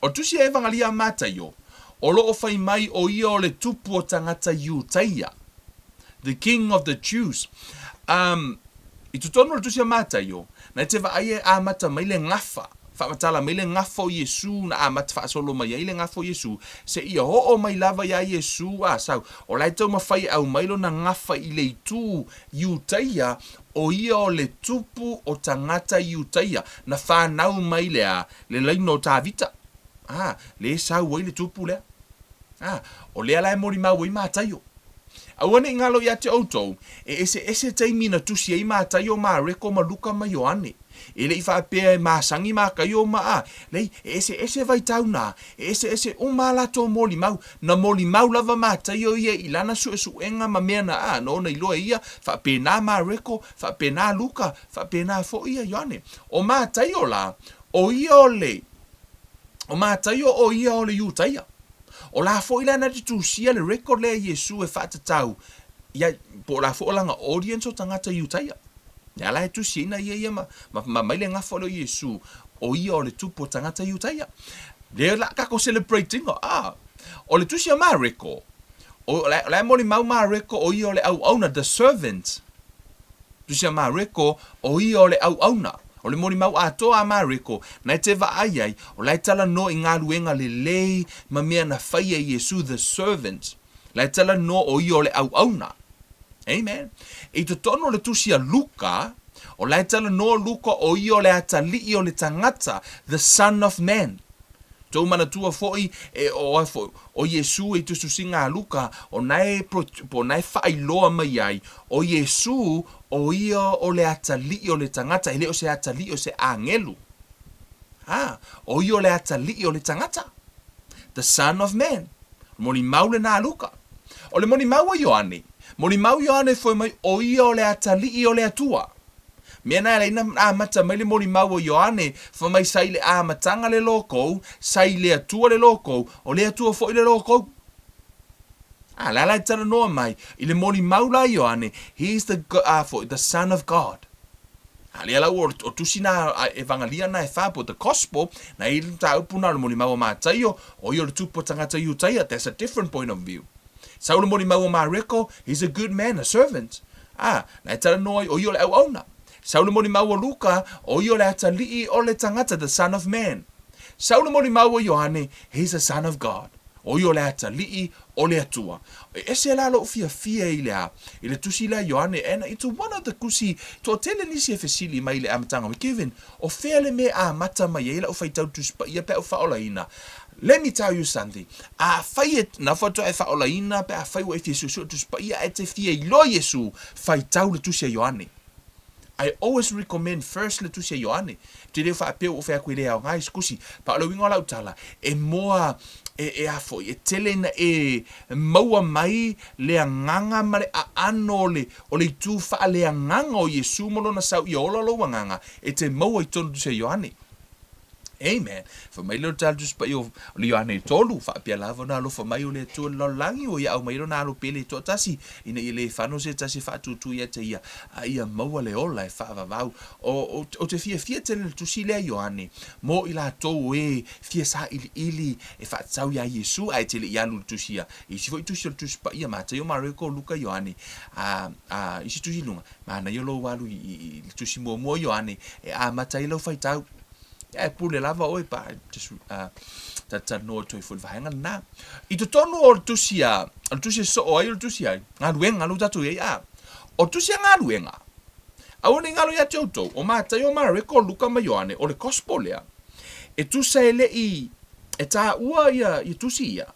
Speaker 2: O tusia evangalia mātaio. O lo o whai mai o ia o le tupu o tangata Iutaia. The king of the Jews. I te tono le tusia mātaio. Na te wa aie a mata mai le ngafa. Whamatala mai le ngafa o Yesu na a mata whaasolo mai ai le ngafa o Yesu. Se ia ho o mai lava ia Yesu sau. O lai tau mawhai au mailo na ngafa i le tu Iutaia o ia o le tupu o tangata Iutaia. Na whanau mai lea le laino tā vita. Le sau wai le tupu lea. O lea lai mori mau i mātaio. Awane ngalo ya te auto e ese taimina tusi e mātaio ma reko ma luka ma Ioane. E le ifa pea ma sangi ma kaio ma le ese vai tauna ese umalato moli mau na moli mau lava mātaio ia ilana su enga ma mea na no na iloa ia fa pena ma reko fa pena luka fa pena fo ia Ioane. O mātaio la o ia ole o mātaio o ia ole Iutaia. O la fo ila na tu sia le record le Yesu e fata tau. Ya po la fo langa audience o tangata Iutaia. Ya la tu sia ia ma mai le ngafo le Yesu o ia o le tu po tangata Iutaia. Le la ka ko celebrating o le tu sia ma record. O la mo le mau ma record o ia o le au auna the servant. Tu sia ma record o ia o le au auna. O le moni mau atoa a mareko, na te vaai ai, o lai tala no i ngā luenga le lei, ma mea na whaia Yesu the servant. Lai tala no o i o le au auna. Amen. I to tono le tusia Luka, o lai tala no Luka o i o le atali o le tangata, the son of man. Tau mana tua foi o Yesu e tu susinga Luka o nai whailoa mai ai o Yesu o ia o le atali o le tangata ele o se atali o se angelu. O ia o le atali o le tangata. The son of man. Moni mau le na Luka. O le moni mau o Ioane. Moni mau Ioane foi mai o ia o le atali o le atua. Mea nā reina mata mai le mori mau o Ioane, fa mai sai le matanga le loko, sai le atua le loko, o le atua fo i le loko. La tara noa mai, i le mori mau la Ioane, he's the son of God. Le ala o tusina evangelia na e whapo, the gospel, na i ta upuna le mori mau o mātaio, o i o le tupo tangata i utaia, that's a different point of view. Sa le mori mau o Mareko, he's a good man, a servant. Na tara noa o i o le au auna. Saule moni mau o Luka, o i o le atali'i o le tangata, the son of man. Saule moni mau o Ioane, he's a son of God. O i o le atali'i o le atua. E se la lo fia i le tusi la Ioane, and it's one of the kusi, to tele nisi e fesili mai le amatanga me Kevin, o fele me a mata mai e la o faitau tuspa, ia pe o faola ina. Let me tell you something. A faiet na foto e faola ina, pe a fai o e fia susu tuspa, ia e te fia i lo Yesu, faitau le tusi a Ioane. I always recommend first le tusia Ioane. Te reo wha apeo o whea koe rea o ngai skusi. Pa alo wingo lau tala. E moa e afo. E tele na maua mai lea nganga mare a ano o le tu wha lea nganga o Yesu mono na sau i ola lo nganga. E te maua i tonu tusia Ioane. Amen. Fa mai lo tal just pa yo le Ioane tolu fa pia lava na lo fa mai o le tu lo langi o ya o mai na lo pele to tasi ina ile fano se tasi fa tu ya te ia maua le ola e fa va o te fia te le tu si le Ioane mo ila to e fia sa ili e fa tsau ya Yesu ai te le ya lu tu sia i si foi tu si tu pa ia ma te yo Mareko Luka Ioane i si tu si lunga ma na yo lo walu i tu si mo Ioane e a mata i lo fai tau e pule lava oi pa ta no to fu vaenga na i to tonu o tusia so o ai tusia nga luenga lu tatu ia o tusia nga luenga a one ngalo ya toto o mata yo Mareko Luka Ioane o le gospel ya e tu ele i e ta ua ia i tusia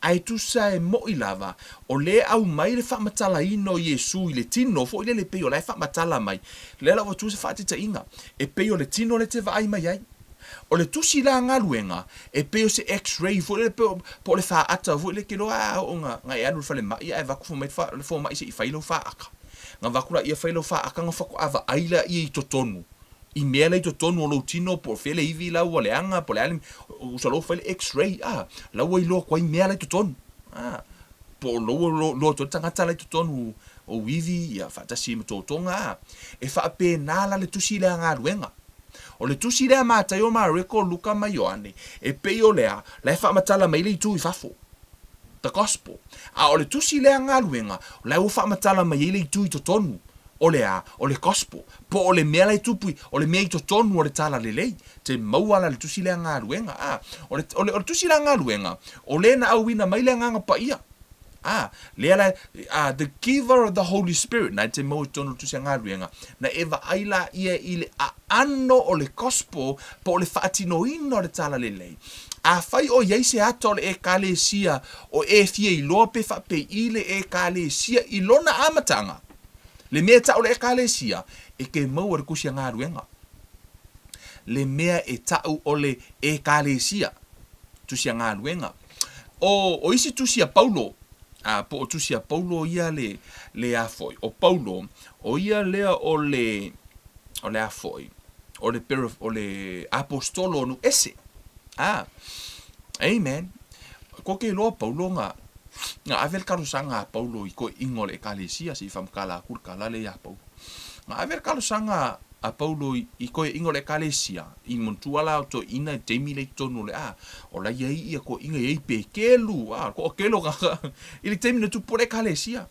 Speaker 2: ai tu sa mo i lava o le au mai le whamatala ino Yesu i le tino fo i le peo le whamatala mai le la o tu se whaatita inga e peo le tino le te vai mai ai o le tusi la ngā luenga e peo se x-ray fo le peo po le whaata fo le kilo o nga e anu whale mai e vaku fo mai le fo mai se i whailo whaaka nga vakura i a whailo whaaka nga whaku awa aila i totonu i mea lei to tonu o lo tino por fele ivi la o le anga po le alim o sa lo fele x-ray la o i lo kwa i mea lei to tonu po lo to tangata lei to tonu o ivi ia fatasi mo totonga e fa pe nala le tusi le anga luenga o le tusi le mata yo Mareko Luka Ioane e pe o lea la fa matala mai le tu i fafo the gospel o le tusi le anga luenga la o fa matala mai le tu i to tonu o le gospel po o le mea lai tupui o le mea i to tonu o le tala lelei te mauala le tusi le anga luenga o le tusi le anga luenga o le na auina mai le anga pa ia le the giver of the Holy Spirit na te mau tonu tusi anga luenga na eva aila ia i le ano o le gospel po o le whaatino ino o le tala lelei fai o yeise ato le ekalesia o e fie i loa pe fa pe i le ekalesia i lona amatanga le mea tau le ekalesia e ke mau ar kusia ngā ruenga. Le mea e tau o le ekalesia tusia ngā ruenga. O isi tusia Paulo, po o tusia Paulo ia le afoi. O Paulo, o ia lea o le afoi. O le apostolo nu ese. Amen. Ko ke loa Paulo nga avel karusanga Paulo i ko ingole ekalesia si famkala kurkala le ya Paulo. Nga avel karusanga a Paulo i ko ingole ekalesia i montuala to ina temi le tonu le o la ye ko inga ye pe kelu ko kelo ga i le temi tu por ekalesia.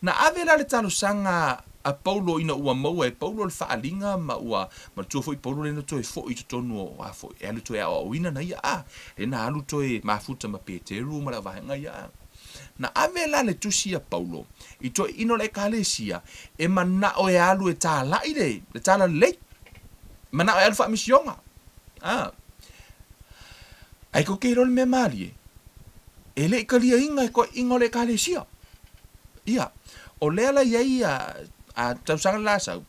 Speaker 2: Na avel ale tarusanga a Paulo ina ua maua e Paulo le whaalinga ma tua fo i Paulo lena toi fo i tonu o a fo e alu toi o ina na ia lena alu toi mafuta ma Peteru ma la vahenga ia na ave la le tusi a Paulo i toi ino le kalesia e mana o e alu e tā lai le tā la le mana o e alu wha misionga ai ko keiro le mea malie e le ikalia inga e ko ingo le kalesia ia o lea la iai a tausanga la sau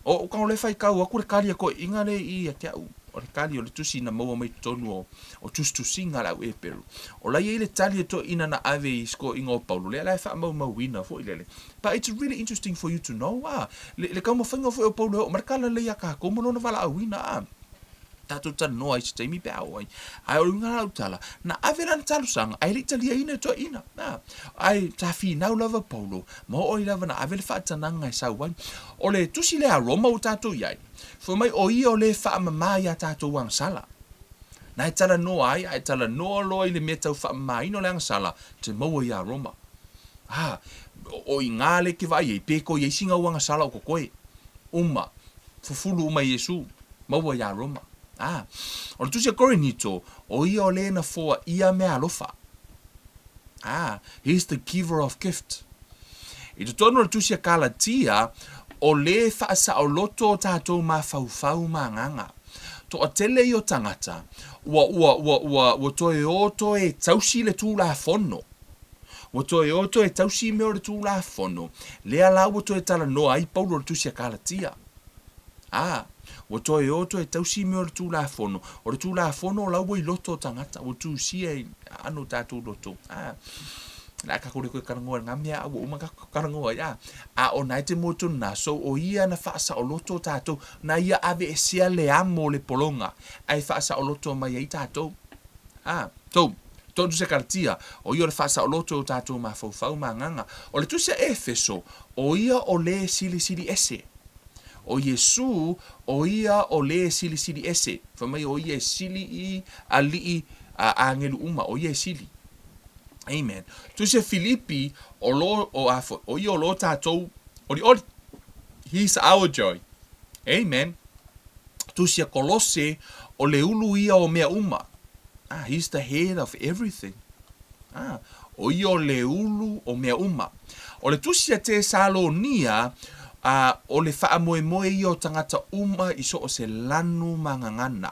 Speaker 2: o ka le fai kau aku le kalia ko inga le i a te au o le kali o le tusi na maua mai tonu o tusinga la e peru o la iai le tali to ina na ave i sko inga o Paulo le la fa mau wina fo ilele but it's really interesting for you to know le ka mo fanga fo o Paulo o markala le ya ka ko mo no vala wina tato ta no ai te mi pa ai o nga utala na avelan talu sang ai le tali ina to ina ai ta fi na lava Paulo mo o lava na avel fa tananga sa wan o le tusi le a Roma o tato yai fo mai o i o le fa mama ya tato wang sala na tala no ai tala no lo ile meta fa mai no lang sala te mo ya Roma o ingale ke vai e peko ye singa wang sala ko koe uma fufulu uma Yesu mo ya Roma o le tusi a Korinito, o ia o lena foa ia mea alofa. He's the giver of gift. I te tono le tusi a Kalatia, o le whaasa o loto tātou ma fau ma nganga. To a tele i o tangata, ua toe o toe tausi le tū la fono. Ua toe o toe tausi meo le tū la fono. Lea la ua toe tala noa i Paulo le tusi a Kalatia. Wa toi o toi tausi me o le tū la fono. O le tū la fono o lau i loto tangata. O tū sia i anu tātou loto. Na ka kore koe karangoa ngamia awa umaka karangoa ya. O nai te moto na so o ia na whaasa o loto tātou. Na ia ave e sea le amo le polonga. Ai whaasa o loto mai ai tātou. Tonu se Kalatia, o ia le whaasa o loto tātou ma fau ma nganga. O le tusia Efeso, o ia o le sili ese. O Yesu o ia o le sili ese. Whamai o ia sili i alii a angelu uma. O ia sili. Amen. Tu se Filipi o lo o ia o lo tātou. Ori. He's our joy. Amen. Tu se Kolose o le ulu ia o mea uma. He's the head of everything. O ia o le ulu o mea uma. O le tusia te Salonia o le wha moe i o tangata uma i so o se lanu mangangana.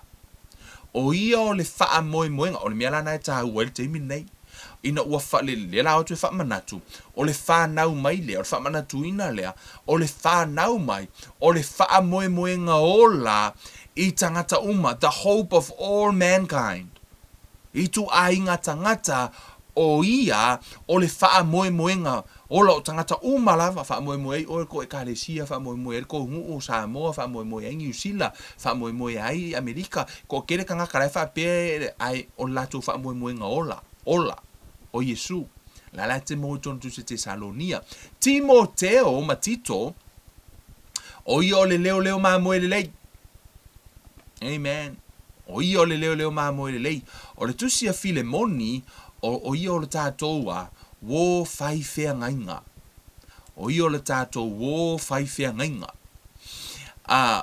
Speaker 2: O ia o le wha moe nga, o le mea lana e taha ua le teimi nei. Ina ua wha le la o te wha manatu. O le wha nau mai lea, o le wha manatu ina lea. O le wha nau mai, o le wha moe nga ola i tangata uma, the hope of all mankind. I tu a inga tangata o ia o le wha moe nga ola o tangata lava wha moe o ko e Kalesia, wha moe ko ngu o Samoa, wha moe ai New Zealand, wha moe ai Amerika, ko kere ka ngaka rai wha pe ai o lato wha moe nga ola o Yesu. La la te mo tonu tu se Tesalonia. Timoteo matito o ia o le leo ma moe le lei. Amen. O ia o le leo ma moe le lei. O le tusia Filemoni o ia o le tātoua wo fai fea ngainga. O ia o le tātou wo fai fea ngainga.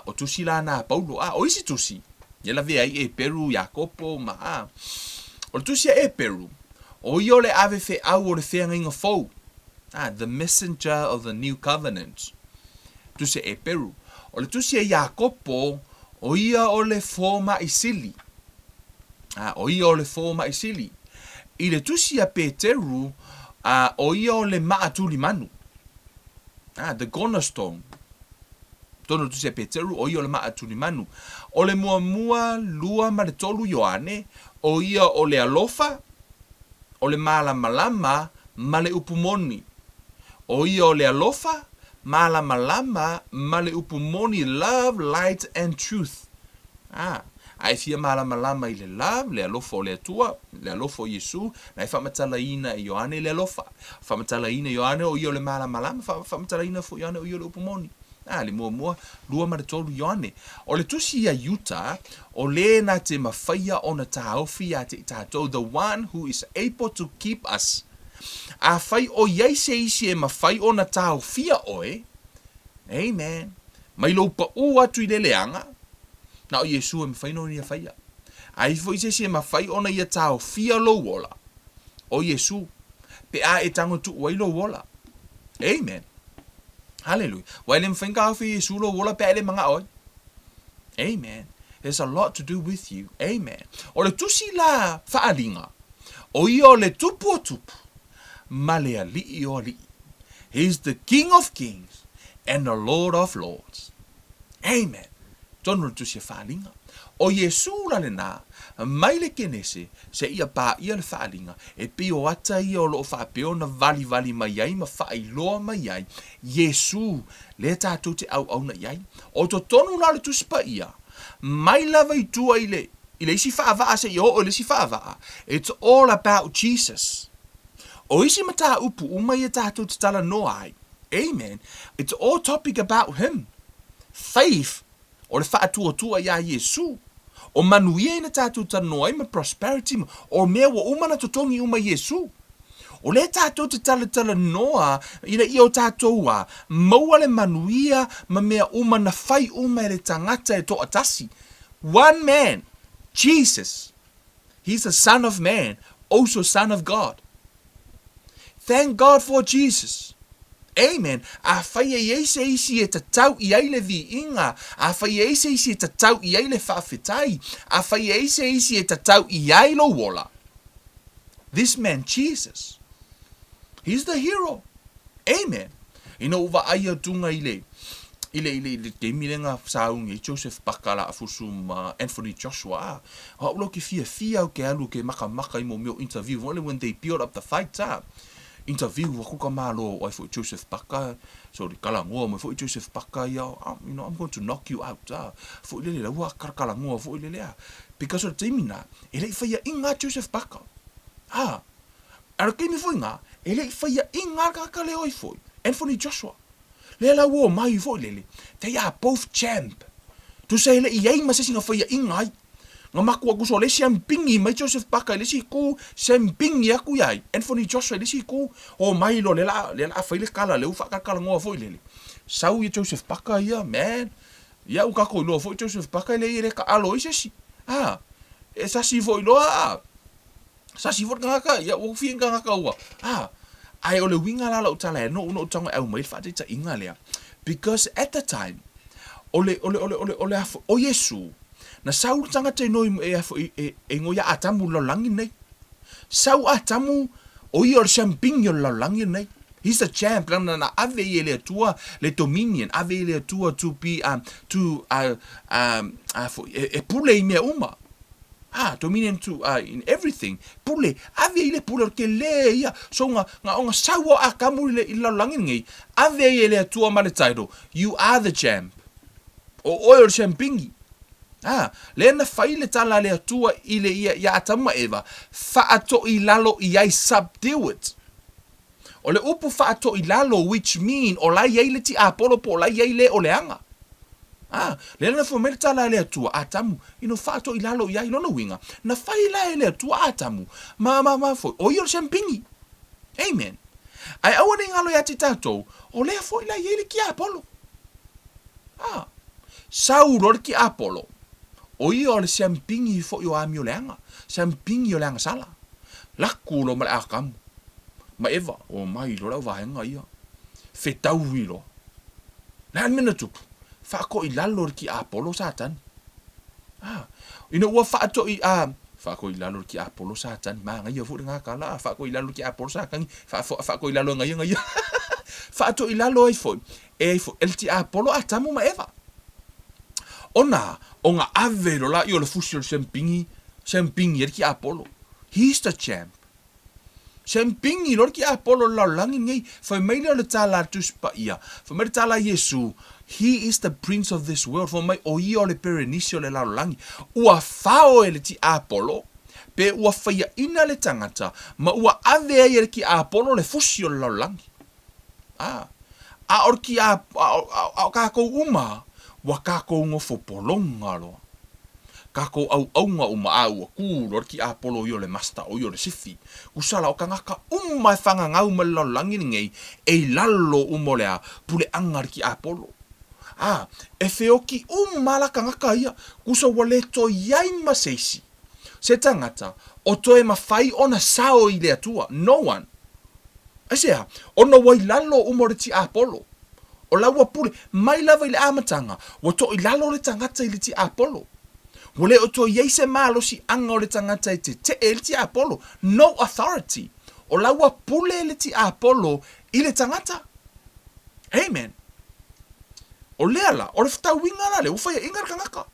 Speaker 2: O tusi la na Paulo. O isi tusi. Yela vea i e Peru, Jacopo, o le tusi e Peru. O ia o le ave fe au o le fea ngainga fou. The messenger of the new covenant. Tusi e Peru. O le tusi e Jacopo, o ia o le forma isili. O ia o le forma isili. I le tusi a Peteru, o ia o le maatuli manu. The cornerstone. Tono tusi a Peteru, o ia o le maatuli manu. O le mua lua ma le tolu Ioane, o ia o le alofa, o le malama ma le upumoni. O ia o le alofa, malama ma le upumoni, love, light and truth. Ai fia malama i le love, le alofa o le atua, le alofa o Yesu, na i whamatalaina i Ioane le alofa. Whamatalaina i Ioane o ia o le malama, whamatalaina fo Ioane o ia o le upumoni. Le mua, lua ma le tolu Ioane. O le tusi a Utah, o le na te mawhaia o na tāofi a te tātou, the one who is able to keep us. A whai o iei se isi e mawhai o na tāofia oe, Amen. Mai lo pa u atu I le leanga. Na o Yesu me whaino ni a whaia. Ai fo ise se ma whai ona ia tau fia lo wola. O Yesu. Pe a e tango tu wai lo wola. Amen. Hallelujah. Wai le mwhenka au fi Yesu lo wola pe a le mga oi. Amen. There's a lot to do with you. Amen. O le tusi la whaalinga. O io le tupu o tupu. Ma le ali'i o ali'i. He's the King of Kings and the Lord of Lords. Amen. Tono le tusi whaalinga. O Yesu la le nā, mai le kenese, se ia pā ia le whaalinga, e pio ata ia o loo whaapeo na vali mai ai, ma whaailoa mai ai. Yesu, le tātou te au na iai. O to tonu la le tuspa ia, mai lava I tua I le isi whaavaa se I o le isi whaavaa. It's all about Jesus. O isi mata upu umai e tātou te tala noa ai. Amen. It's all topic about him. Faith. O le whaatua ia Yesu. O manuia ina tātou tanoa ai ma prosperity ma. O mea wa umana totongi uma Yesu. O le tātou te tala noa ina I o tātou a maua le manuia ma mea umana whai uma le tangata e to atasi. One man, Jesus. He's the Son of Man, also Son of God. Thank God for Jesus. Amen. A whai e eise isi e tatau I ai le vi inga. A whai e eise isi e tatau I ai le whaafetai. A whai e eise isi e tatau I ai lo wola. This man, Jesus, he's the hero. Amen. Ina uwa aia tunga ile te mirenga saungi Joseph Bakala afusum Anthony Joshua. Ha ulo ki fia o ke alu ke maka I mo meo interview. Only when they build up the fight interview wa kuka malo o for Joseph Baka. So the kalangoa mo for Joseph Baka I'm going to knock you out. For lele wa kalangoa for lele. Because of the timina, ele faya inga Joseph Baka. Ara kimi foi nga, ele faya inga ka le oi foi. Anthony Joshua. Lela wo mai foi lele. They are both champ. Tu say le iai ma se singa faya inga. Nga maku aku so le siampingi mai Joseph Baka le si ku siampingi aku iai. Anthony Joshua le si ku o mai lo le la fai le kala le ufa kala ngoa foi lele. Sau ia Joseph Baka ia man. Ia u kako lo foi Joseph Baka le ire ka alo ise si. E sa si foi lo sa si foi ngaka ia o fi ngaka wa. Ai o le winga la lo tala no tanga au mai fa te inga le. Because at the time o Yesu na sau tanga te noi e ngoia atamu lo langi nei. Sau atamu o I or champignon lo langi nei. He's a champ na ave ele tua le dominion ave ele tua to be pule me uma. Dominion to in everything. Pule ave ele pule ke le ia so nga sau akamu le lo langi nei. Ave ele tua ma le title. You are the champ. O oil champingi. Le na fai le tala le atua I le ia atama eva. Faato I lalo I ai subdue it. O le upu faato I lalo, which mean o lai ai le ti apolo po lai ai le o le anga. Le na fomele tala le atua atamu. Ino faato I lalo I ai lono winga. Na fai la le atua atamu. Ma foi. O io champingi. Amen. Ai awane ngalo ya ti tatou. O le foi la ai le ki apolo. Saulo ki apolo. O ia o le siampingi fo yo ami o leanga. Siampingi o leanga sala. Laku lo ma le akamu. Ma eva, o mai lo lau vahenga ia. Fetau hilo. Lan mena tupu. Fako I lalo ki Apollo satan. Ina ua faato I fako I lalo ki Apollo satan. Ma ngai fu nga kala. Fako I lalo ki Apollo satan. Fako I lalo ngai. Faato I lalo ai fo. E fo el ti Apollo atamu ma eva. Ona, o nga ave lo la I o le fusi o le sempingi ki Apollo. He's the champ. Sempingi lo ki Apollo la langi ngai. Fai mai le tala tuspa ia. Fai mai le tala Yesu. He is the prince of this world. Fai mai o ia o le perenisio le la langi. Ua fao ele ti Apollo. Pe ua faya ina le tangata. Ma ua ave ele ki Apollo le fusi o le la langi. A or ki a kako uma. Wa kako ngofo polonga lo. Kako au nga uma au ku lor ki Apollo yo le master o yo le sifi. Kusala o kangaka uma fanga ngau me lo langi ngei e lalo umolea pule angar ki Apollo. E feoki malaka ngaka ia, kusa wale to yai maseisi. Se tangata, o toe mawhai ona sao i le atua. No one. Asea, ona wai lalo umoriti Apollo. O laua pule, mai lava i le amatanga, wa to i lalo le tangata i le ti Apollo. Wale o to yei se malo si anga o le tangata i te e le ti Apollo. No authority. O laua pule le ti Apollo i le tangata. Amen. O lea la, o le whata winga la le, ufaya ingar kangaka.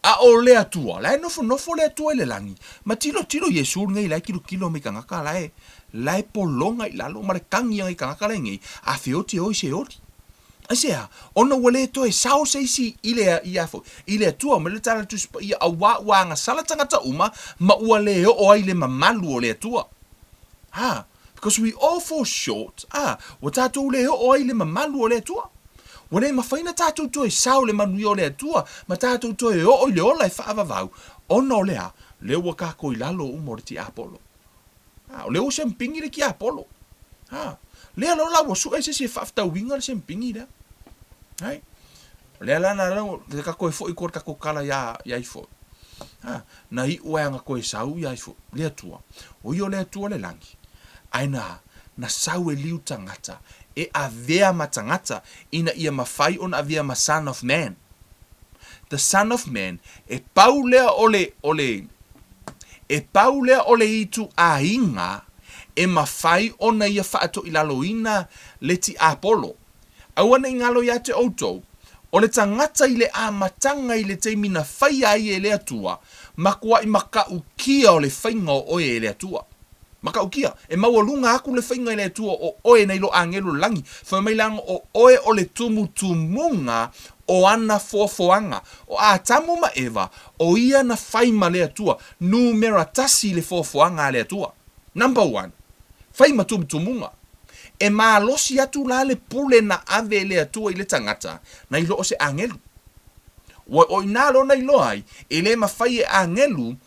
Speaker 2: A o le atua, la e nofo le atua i le langi. Ma tilo Yesu ngai la kilo me kangaka la e polonga i lalo, ma le kangi i kangaka la ngai, a feoti o i se ori. Asea, ona wale to e sao seisi i le atua, ma le tala tuspa ia a wanga sala tangata uma, ma ua le o ai le mamalu o le atua. Because we all fall short. Wa tātou le o ai le mamalu o le atua. Wale mawhaina tātou to e sao le manui o le atua, ma tātou to e o le ola e whaavavau. Ona o lea, leo waka ko i lalo umore ti Apollo. O leo se mpingi le ki Apollo. Lea lo la wasu e se whaafta winga le se mpingi lea. Hai? Lea lana rao, le kako e fo i kor kako kala ya i fo. Na i uanga ko e sau ya i fo. Lea tua. O i o lea tua le langi. Aina, na sau e liu tangata. E avea matangata ina ia mawhai on avea ma Son of Man. The Son of Man e paulea ole itu a inga e mawhai ona ia whaato ilaloina le ti Apollo. Awana ingalo ia te outou, o le tangata i le amatanga i le teimina whai ai e le atua, makua i maka ukia o le whainga o e le atua. Maka ukia, e maua aku le whainga i le atua o oe nei lo angelo langi, whamailang o oe o le tumutumunga o ana fofoanga, o a tamu ma eva, o ia na whaima le atua, numera tasi le fofoanga le atua. Number 1, whaima tumutumunga. E malosi atu la le pule na ave le atua i le tangata, na ilo o se angelu. O inalo na ilo ai, e le mawhai e angelu,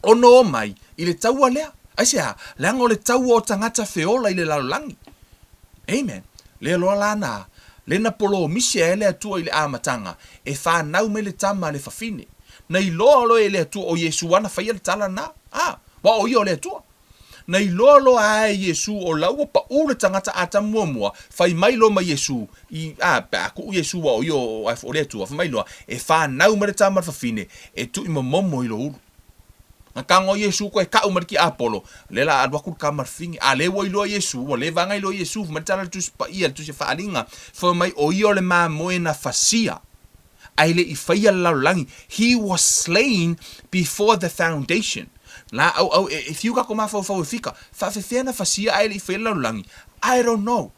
Speaker 2: ono o mai, i le taua lea. Aisea, leango le taua o tangata feola i le lalolangi. Amen. Le loa lana, le na polo misia e le atua i le amatanga, e whanau me le tama le fafine. Na iloa lo e le atua o Yesu wana whaia le tala na. Wa o i o le atua. Na iloa lo a Yesu o laua pa ule tangata ata muamua, whai mailo ma Yesu, aku Yesu wa o i o le atua, whai mailoa, e whanau me le tama le fafine, e tu ima momo i lo ulu. Nga kango Yesu ko e ka umariki Apollo. Lela adwaku kamarfingi. A lewa ilo Yesu. Wa le vanga ilo Yesu. Fumatala tu pa ia tu se faalinga. Fa mai o io le ma moe na fasia. Aile I faia laulangi. He was slain before the foundation. La au if you ka koma fa fika. Fa fe na fasia aile I faia laulangi. I don't know.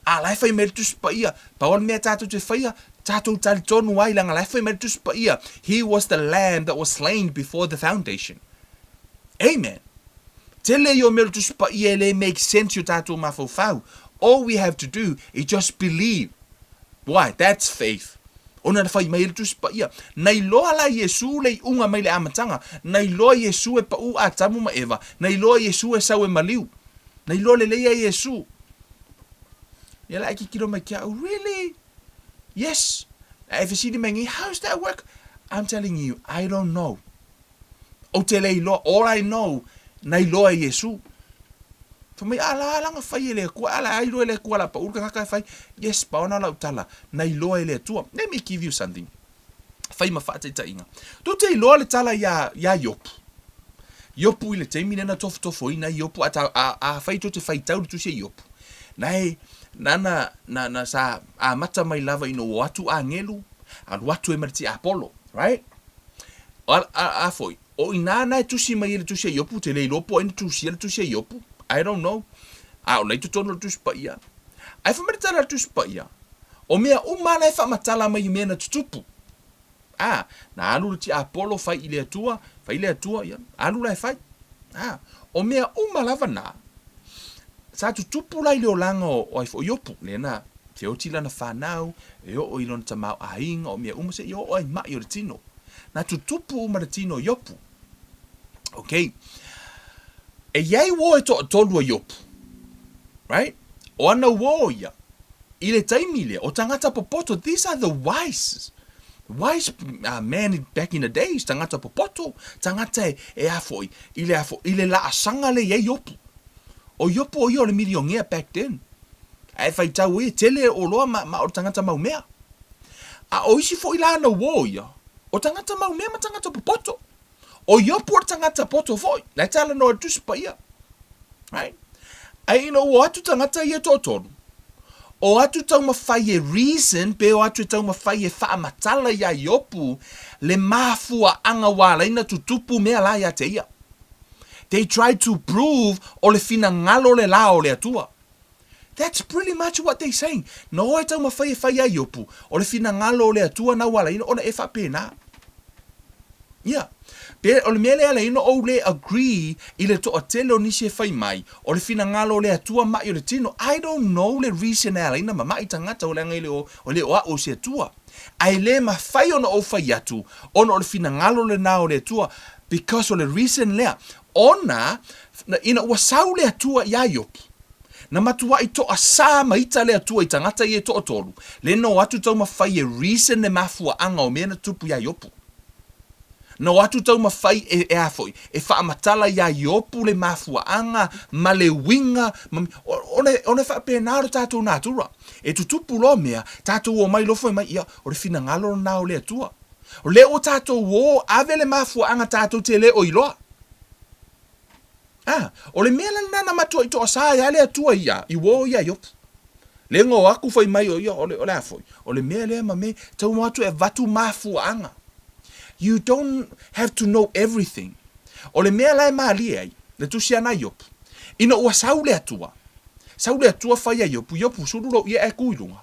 Speaker 2: A lai fai mer tu pa ia. Pa on me tatu te faia. Tatu tali tonu ai langa lai fai mer tu pa ia. He was the lamb that was slain before the foundation. Amen. Tele yo mel tu spa ele make sense you tatu mafofau. All we have to do is just believe. Why? That's faith. Ona na fai mai tu spa ia. Nei loa la Yesu le unga mai le amatanga. Nei loa Yesu e pa u atamu ma eva. Nei loa Yesu e sau e maliu. Nei loa le leia Yesu. Ia la ki kilo mai kia. Oh, really? Yes. If you see the mengi, how's that work? I'm telling you, I don't know. O te lei loa, all I know, nei loa Yesu. Whamai, ala nga whai ele kua, ala airo ele kua la pa urka ngaka whai. Yes, pa ona lau tala, nei loa ele tua. Let me give you something. Whai ma whaatai ta inga. Tu te loa le tala ya yopu. Yopu ile te minena tofo ina yopu, a whai to te whai tauri tu se yopu. Nei, nana sa a mata mai lava ino watu a ngelu, a watu e mariti Apollo, right? A foi. O inana e tusi mai ele tusi yopu te leilo po ene tusi ele tusi yopu. I don't know. O nei tutono tusi pa ia. Ai fa maritala tusi pa ia. O mea umana e fa matala mai mea na tutupu. Na alu ti Apollo fai ile atua ia. Alu la e fai. O mea umalava na. Sa tutupu la ile o langa o ai fo yopu. Lena te o tila na whanau. E o ilon tamau a inga. O mea umase i o ai mai o tino. Na tutupu umaratino yopu. Okay. E iai wo e to tolu a yopu. Right? O ana wo ia. I le taimi le, o tangata popoto, these are the wise man back in the days, tangata popoto, tangata e afoi, i le la asanga le ye yopu. O yopu o yo le miliongia back then. Ai fai tau e tele o loa ma o tangata maumea. A o isi fo ila na wo ia. O tangata maumea ma tangata popoto. O yopu o tangata poto foi. Na tala no atu pa ia. Right? Ai ino o atu tangata ia totonu. O atu tau mawhai e reason, pe o atu tau mawhai e whaamatala ia yopu, le mafua anga wala ina tutupu mea la ia te ia. They try to prove o le fina ngalo le la o le atua. That's pretty much what they're saying. No ai tau mawhai e whai a yopu, o le fina ngalo o le atua na wala ina ona e whapena. Yeah. Pe o le mele ala ino o le agree i le to atele o nisi e whai mai. O le fina ngalo le atua mai o le tino. I don't know le reason ala ina ma mai tangata o le angai le o a o se atua. Ai le ma whai ona o whai atu. Ona o le fina ngalo le na o le atua. Because o le reason lea. Ona, ina ua sau le atua ia yopu. Na matua i to a sa maita le atua i tangata i e to atolu. Le no atu tau ma whai e reason le mafua anga o mena tupu ia yopu. No atu tau mawhai e afoi, e whaamatala ia iopu le mafuaanga, ma le winga, one whaapenaro tātou nātura. E tutupu lo mea, tātou o mai lofo e mai ia, o le fina ngalo na o le atua. O le o tātou o, ave le mafuaanga tātou te le o iloa. O le mea nana matua i to asa ia le atua ia, i wo ia iopu. Le ngo aku fai mai o ia, o le afoi. O le mea le ma me, tau matu e vatu mafuaanga. You don't have to know everything. O le mea lai maali ai, le tusi ana yopu. Ina ua saule atua. Saule atua fai a yopu, yopu sururo ia e kuilunga.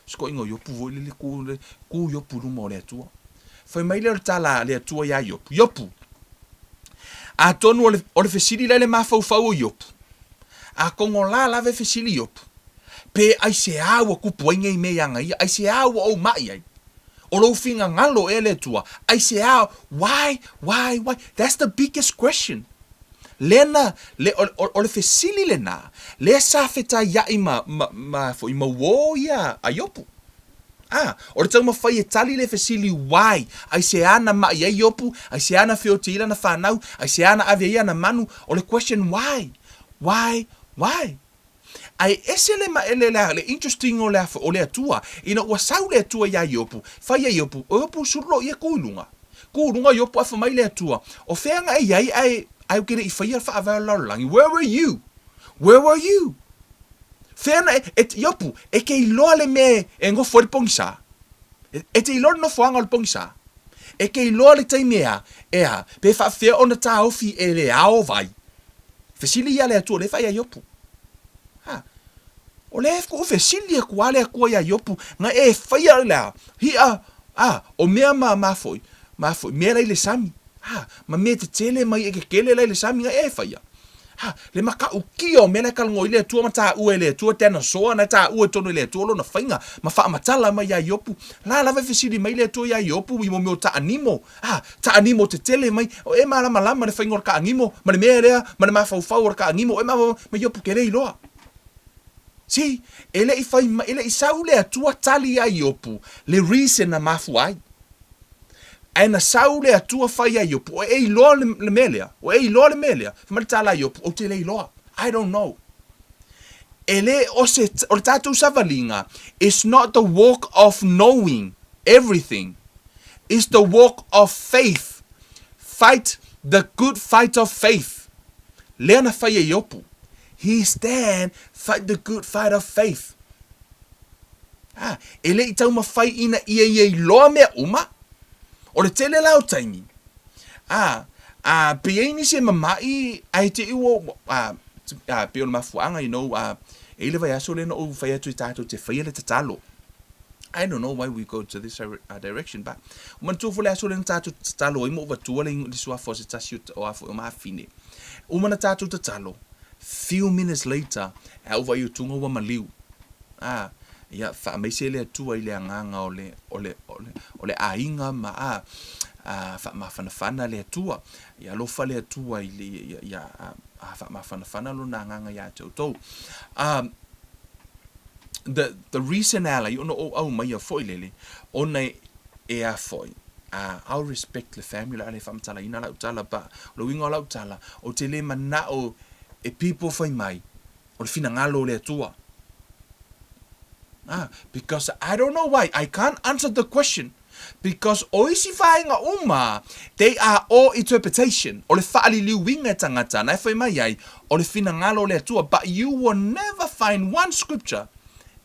Speaker 2: Sko ingo yopu voi le ku yopu luma o le atua. Fai mai le tala le atua ia yopu. Yopu. A tonu o le fesili le mafau o yopu. A kongo la lave fesili yopu. Pe ai se awa kupuenga i mea anga ia, ai se awa o mai ai. O lo finga ngalo ele tua. I say, why? That's the biggest question. Lena, o le fesili lena, le sa feta ya ima wo ya ayopu. O le tau mawhai e tali le fesili why? I say ana ma ia yopu, I say ana feo te ila na whanau, I say ana avia ia na manu, o le question why? Ai ese le interesting o le atua ina ua sau le atua ia iopu fai iopu o iopu surlo ia kuilunga iopu afa mai le atua o feanga ai ukere i fai alfa avalangi where were you feana et iopu e ke iloa le me e ngo fori pongisa e te iloa no foanga le pongisa e ke iloa le taimea pe fa fea ona ta ofi e le ao vai fesili ia le atua le fai iopu o le ko fesili ko ale ko ia yopu nga e faia la o mea ma foi mea le sami ma me te tele mai e kele le sami nga e faia le maka uki o mena kal ngoi le tua mata u le tua tena so na ta u tonu le tua lo na fainga ma fa matala mai ia yopu la fesili mai le tua ia yopu i mo ta animo te tele mai o e mala le fainga ka animo ma le mea ma fa ka animo e ma yopu kele iloa. Si, ele i sau le atua tali ai iopu, le reason na mafu ai. Ai na sau le atua fai ai iopu, o e iloa le melea, fumari tala iopu, o te le iloa. I don't know. Ele o le tātou savalinga, it's not the walk of knowing everything. It's the walk of faith. Fight the good fight of faith. Lea na fai ai iopu. He stand, fight the good fight of faith. Ele i tau mawhai ina ia loa mea uma. O le tele lau taimi. Pe eini se mamai, ai te iwo, pe o le mafuanga, e le vai aso le no o whai atu i tātou te whai le tatalo. I don't know why we go to this direction, but man tufu le aso le tātou tatalo, imo watua le sua fo se tasi o afo o maafine. Umana tātou tatalo. Few minutes later, au vai utunga wa maliu. Ia fa mai se le atua i le anganga o le ainga ma fa mafana le atua. Ia lofa le atua i le ia fa mafana lo na anganga ia tautou. the reason ala you know au mai foi lele ona e a foi I'll respect the family la le famtala ina la utala ba lo wingo la utala o te le mana o e people foi mai o fina ngalo le tua because I don't know why I can't answer the question because oisi fainga uma they are all interpretation o le faali liu winga tangata na foi mai ai o le fina ngalo le tua but you will never find one scripture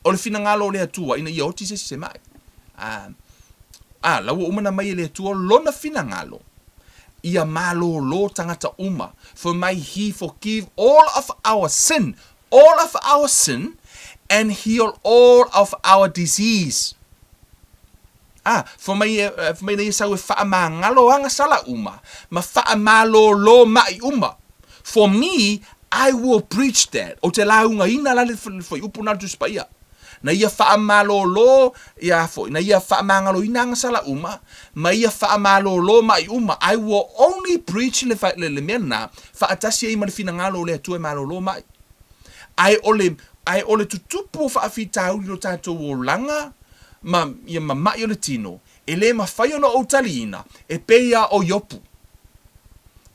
Speaker 2: o le fina ngalo le tua ina ioti se mai la umana mai le tua lona fina ngalo ia malo lo tangata uma for mai he forgive all of our sin and heal all of our disease for mai nei sa we fa mangalo anga sala uma ma fa malo lo mai uma for me I will preach that o te launga ina la le foi upuna tu spaia na ia fa malo lo ia foi na ia fa mangalo ina anga sala uma ma ia fa malo lo mai uma I will only preach le mena fa atasi i mal fina ngalo le tu malo lo mai ai ole tutupu fa afitau lo tato o langa ma ia ma yo le tino ele ma fai ona o talina e peia o yopu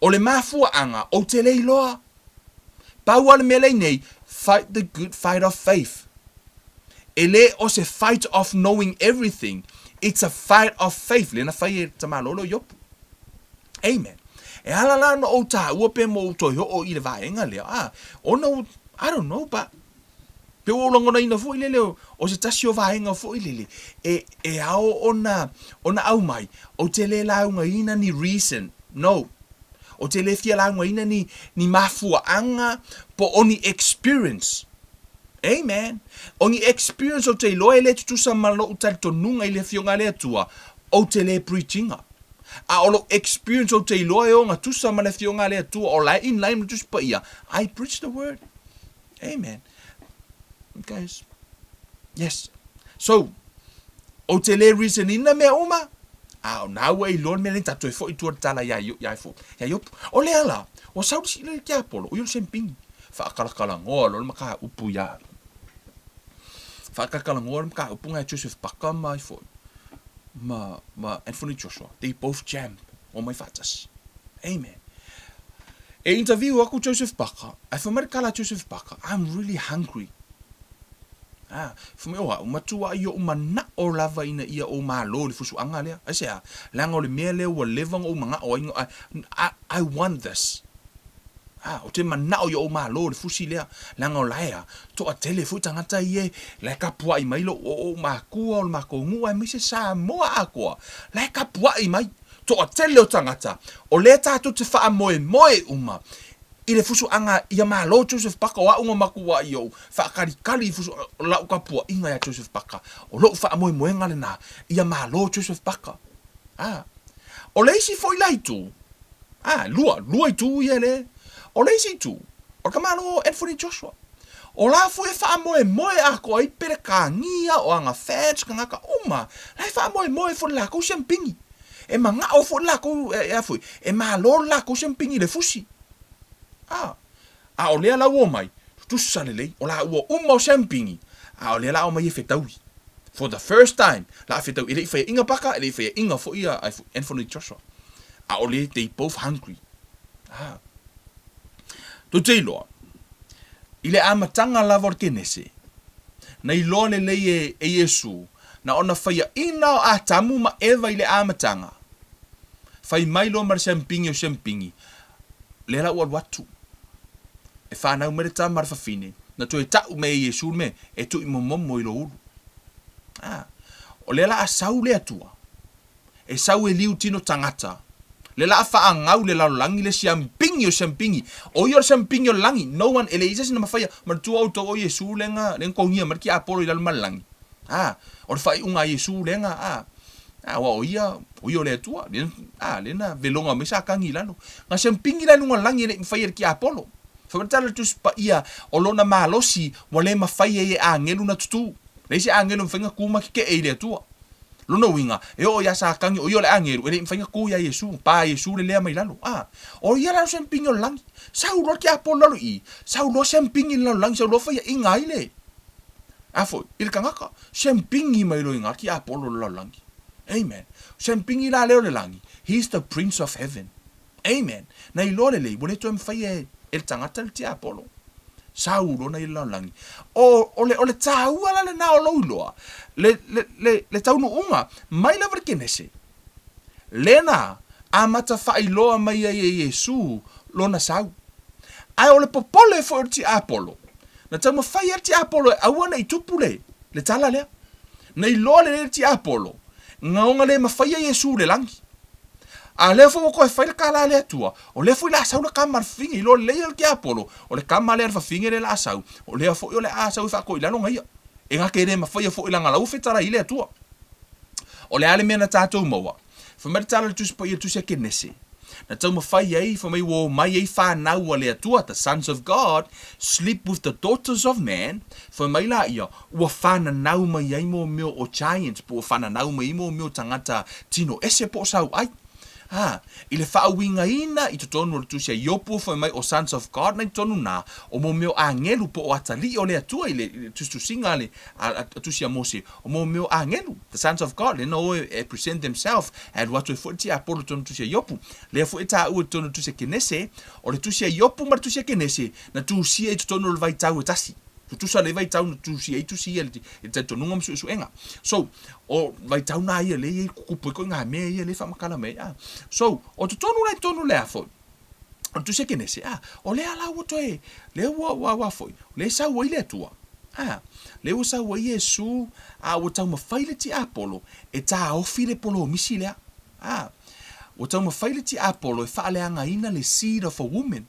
Speaker 2: o le mafua anga o te leiloa pawal mele nei fight the good fight of faith ele o se fight of knowing everything it's a fight of faith le na fai te malolo yopu amen e ala la no o ta o pe mo to ho o ile vaenga le ono I don't know but pe o longo na ina fo ile leo o se tasio vaenga fo ile e ao ona au mai o te le launga ina ni reason no o te le fia launga ina ni mafua anga po oni experience amen oni experience o te loe le tu sa malo utal to nunga ile fionga le tua o te le preachinga a o experience o te loe o nga tu sa malo fionga le tua o la in line tu pa ia I preach the word amen guys yes so o te le reason ina me uma na we lon me lenta to fo itu tala ya fo ya yo o le ala o sa si le kia polo o yo semping fa kala ngo lo maka upu ya fa kala ngo maka upu nga Joseph Paka mai fo ma Anthony Joshua they both jammed on my fatas amen e interview aku Joseph Paka I for kala Joseph Paka I'm really hungry fumi oa matua ia o mana o lava ina ia o malo le fusu anga lea ai sea langa o le mea lea ua levanga o manga o inga I want this o te mana o ia o malo le fusi lea langa o laea to a tele fu tangata ie le kapua i mailo o makua o le makongu ai mise sa moa akoa le kapua i mai to a tele o tangata o le tatu te faa moe uma i le fusu anga ia malo Joseph Paka wa unga makua i o fa kali fusu la ka pua inga ya Joseph Paka o lo fa moe moenga le na ia malo Joseph Paka o le si foi lai tu lua i tu ia le o le si tu o ka malo Anthony Joshua o la foi fa moe a ko i pere ka ngia o anga fans ka ngaka uma lai fa moe fo la ko champingi e manga o fo la ko foi e malo la ko champingi le fusi o lea la ua mai tu salele o la ua o champingi o lea la o mai fetaui for the first time la fetau ile fa inga Paka ile fa inga fo ia Anthony Joshua o le they both hungry to telo ile amatanga la vorkenese na ilone le e Yesu na ona fa ina a tamu ma eva ile amatanga fai mai lo mar champingi le la ua watu e whanau mere tā marwhawhine. Na tu e tau me i Yesu me, e tu i momomo i lo ulu. O le la a sau le atua. E sau e liu tino tangata. Le la a wha ngau le langi le siampingi o siampingi. O i o siampingi o langi. No one, ele isa sina mawhaya, mar tu au tau o Yesu lenga, len kongia, mar ki Apollo i lalu malangi. O le whai unga Yesu lenga, wa o ia o le atua. Lena velonga me sa kangi lalo. Nga siampingi lalu ngalangi le mwhaya ki Apollo. Famatala tu pa ia o lona malosi wale mafai e angelu na tutu. Leisi angelu mfenga kuma ke e le tua. Lona winga e o ya sa kangi o yo le angelu ele mfenga ku ya Yesu pa Yesu le mai lalo. O ia la sempingo lang. Sa ulo ki Apollo i. Sa ulo sempingi la lang sa ulo fa ia inga ile. Afo, il kangaka, sempingi mai lo inga ki Apollo la langi. Amen. Sempingi la leo le langi. He's the Prince of Heaven. Amen. Na ilole le, bole to mfai el tangata el ti Apollo. Saulo na ila langi. Ole tau ala le na o loiloa. Le tau no unga, mai la verkenese. Lena, amata fai loa mai e Yesu, lona sau. Ai ole popole fo el ti Apollo. Na tau mawhai el ti Apollo, aua na i tupule, le tala lea. Na i loa le ti Apollo, ngaonga le mawhai a Yesu le langi. A lea fo ko e whai le kala le atua, o lea fo i la asau na kama fingi, i loa le el ki Apollo, o le kama le arfa fingi le la asau, o lea fo i o le asau i whako i lano ngai. E ngake le mawhai a fo i langa lau fetara i le atua. O le ale mea na tātou maua, whamari tala le tusi pa i tusi a kenese. Na tau mawhai ei, whamai wo mai ei whanau le atua, the sons of God, sleep with the daughters of man, whamai la ia, ua whananau mai ei mo meo o giants, po whananau mai mo meo tangata tino ese po sau ai. I le whaawinga ina, i tonu le tusia iopu, whamai o sons of God, na i tonu na, o mo meo angelu po o atali o le atua, i le tusinga le tusia Mose, o mo meo angelu, the sons of God, le no present themselves, and watu e futi a polo tonu tusia iopu, le fu eta ua tonu tusia kenese, o le tusia iopu mar tusia kenese, na tusia i tonu le vai tau e tasi. Tusa le vai tau na tusia i tusia e te tonunga msu suenga. So, o vai tau na ia le i kukupu ko ngā mea ia le whamakala mea. So, o tu tonu le a foi. O tusia kenese, o le ala ua toe, le ua foi, le sa ua i le atua. Le ua sa ua i Yesu, ua tau mawhai le ti Apollo, e ta ofi le polo misi lea. Ua tau mawhai le ti Apollo, e whaaleanga ina le seed of a woman.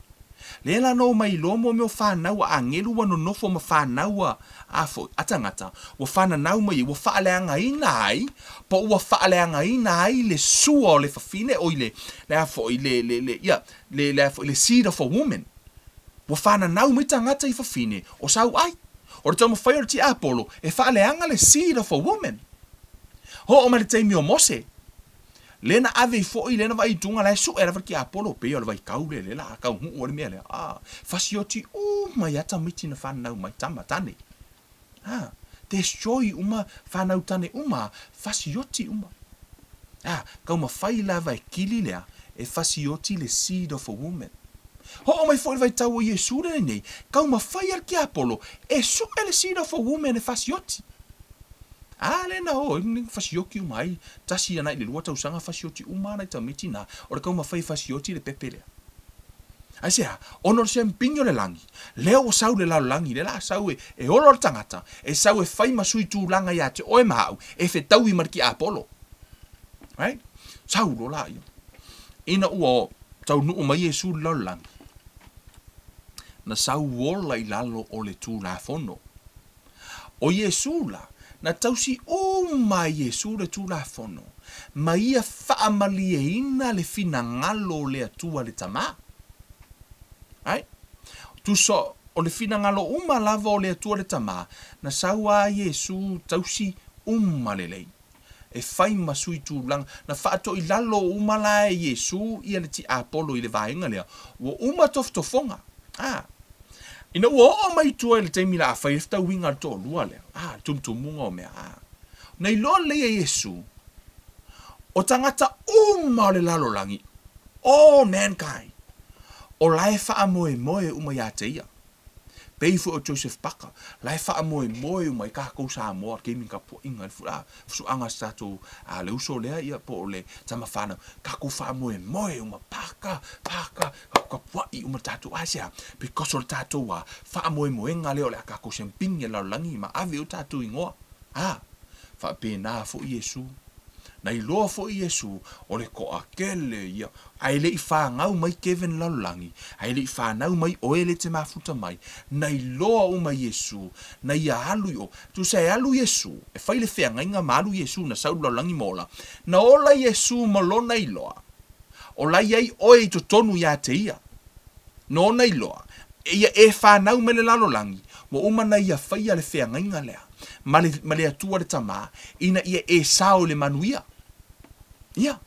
Speaker 2: Le la no mai lomo meo whanau a angelu wano nofo ma whanau a fo atangata. Wa whanau mai wa whaaleanga ina ai, pa ua whaaleanga ina ai le sua o le whawhine o le afo i le seed of a woman. Wa whanau mai tangata i whawhine o sau ai. O le tau mawhai o ti Apollo e whaaleanga le seed of a woman. Ho o ma le teimi o Mose. Lena ave fo i lena vai tunga lai su era ki Apollo pe o vai kaule le la ka hu o le mele fasioti mai ata miti na fanau mai tama tane destroy uma fanau tane uma fasioti uma ka uma fai la vai kili lea e fasioti le seed of a woman ho mai fo vai tau Yesu le nei ka uma fai al ki Apollo e su le seed of a woman e fasioti le na o ni fasioki umai tasi ana le lua tau sanga fasioti umana ta mitina o ka ma fai fasioti le pepele ai sea ono sem pingo le langi le o sau le la langi le la sau e olo tangata e sau e fai masui tu langa ya te o e mau e fe tau i marki Apollo right sau lo la ina o tau nu mai Yesu la langi na sau wola i lalo o le tu la fono o Yesu la na tausi mai Yesu le tu la fono. Ma ia whaamalie ina le fina ngalo le atua le tama. Ai? Tu so o le fina ngalo lava o le atua le tama. Na saua Yesu tausi le lei. E whai masui tu lang. Na whaato i lalo la e Yesu ia le ti Apollo i le vaenga lea. Wa toftofonga. Ina ua mai tua le teimi la awhai efta winga to lua lea. Tumtumunga o mea. Nei loa lea Yesu. O tangata le lalo langi. All mankind. O lae wha moe ia te ia. Peifu o Joseph Paka. Lae wha moe i kako sa moa. Keiming ka po inga. Fusu anga stato le uso lea ia po le tama whanau. Kako wha moe Paka. Ka puai tatu asia. Because o le tatu wa wha moe nga leo le kako sempinge lau langi ma ave o tatu ingoa. Wha pēnā fo Yesu. Na i loa fo Yesu o le ko akele ia. Ai le i whāngau mai Kevin Lalulangi. Ai le i whānau mai oele te mafuta mai. Na i loa mai Yesu. Na i alu o. Tu se alu Yesu. E whai le whengainga ma alu Yesu na sau Lalulangi mola. Na ola Yesu malona i loa. O lai ai oe i to tonu ia te ia. No na i loa. Ia e whānau me le Lalulangi. Mo umana ia whai a le whengainga lea. Ma le atua le tama. Ina ia e sao le manuia. Ia.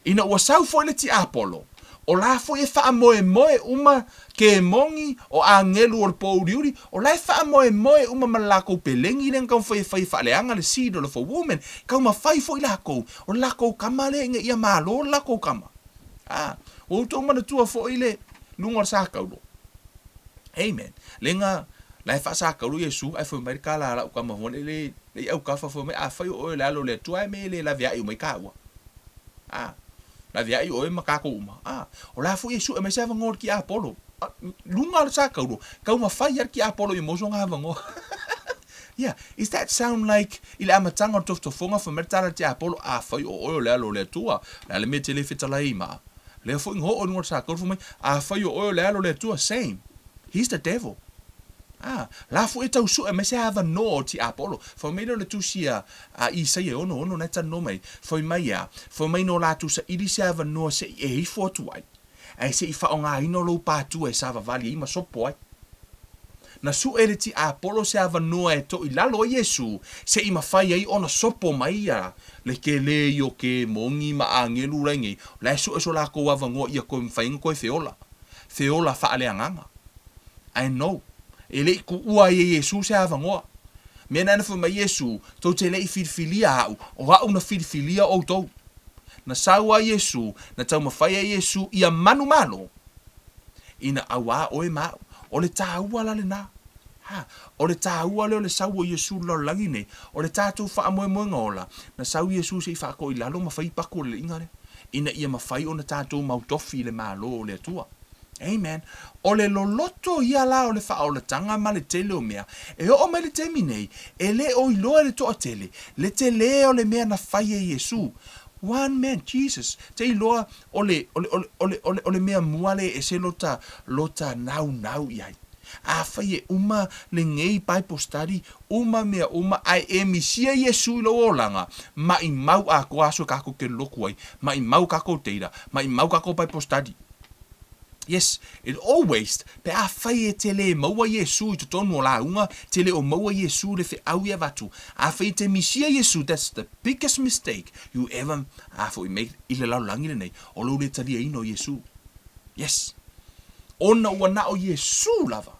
Speaker 2: Ina ua sau foi le ti Apollo. O la fo e wha moe uma ke mongi o a ngelu o le pouriuri. O la wha moe uma malako pelengi len kau whai wha leanga le seed o le for woman. Kau ma whai fo i lako. O lako kama le inga ia malo lako kama. O tō mana tua fo i le lunga sa kaulo. Amen. Lenga lai wha sa kaulo Yesu ai fo mai kala ala kama hone le au kafa fo mai a whai o le alo le tua me le la via i mai kawa. La via i oe makako uma. O la fu Yesu e mai sa ngor ki Apollo. Lunga sa kaulo. Kau ma fai ki Apollo i moso nga vango. Yeah, is that sound like ila amatanga tofofonga for mertala ti Apollo a fai o le alo le tua. La le mete le fitala ima. Le fu ngo o ngor sa kaulo mai a fai o le alo le tua same. He's the devil. La fu e tau su e me se hava no ti Apollo. Fo me le tu sia I sa ye ono na ta no mai. Fo mai no la tu sa ili se hava no se e fo tu ai. Ai se I fa nga ino lo pa tu e sa va vali ma so poi. Na su e le ti Apollo se hava no e to I lalo Yesu se I ma fai ai ona sopo mai ya. Le ke le yo ke mongi ma angelu rengi. La su e so la ko wa ngo ia ko mfai ko feola. Feola fa ale nganga. I know. Ele ku ua ye Yesu se ava ngoa. Mena na fuma Yesu, tau te lei filfilia au, o hau na filfilia o tau. Na saua Yesu, na tau mawhaia Yesu, ia manu malo. Ina awa oe mau, o le tāua la le nā. O le tāua leo le saua Yesu lo langi nei, o le tātou wha amoe moe ngola, na sau Yesu se I whako I lalo mawhai pako le ingare. Ina ia mawhai o na tātou mautofi le malo o le atua. Amen. O le loloto ia la o le wha o le tanga ma le tele o mea. E o me le temi nei. E le o iloa le toa tele. Le tele o le mea na whai e Yesu. One man, Jesus. Te iloa o le mea muale e se lota nau iai. A whai e uma le ngei Bible study. Uma mea ai e misia Yesu ilo o langa. Ma I mau a ko aso kako ke loku ai. Ma I mau kako teira. Ma I mau kako Bible study. Yes, it always pe a fai e tele maua Yesu I tonu o la unga, tele o maua Yesu le fe au ia watu. A fai te misia Yesu, that's the biggest mistake you ever fo I make I le lau langi le nei, o lo le talia ino Yesu. Yes. Ona ua na o Yesu lava.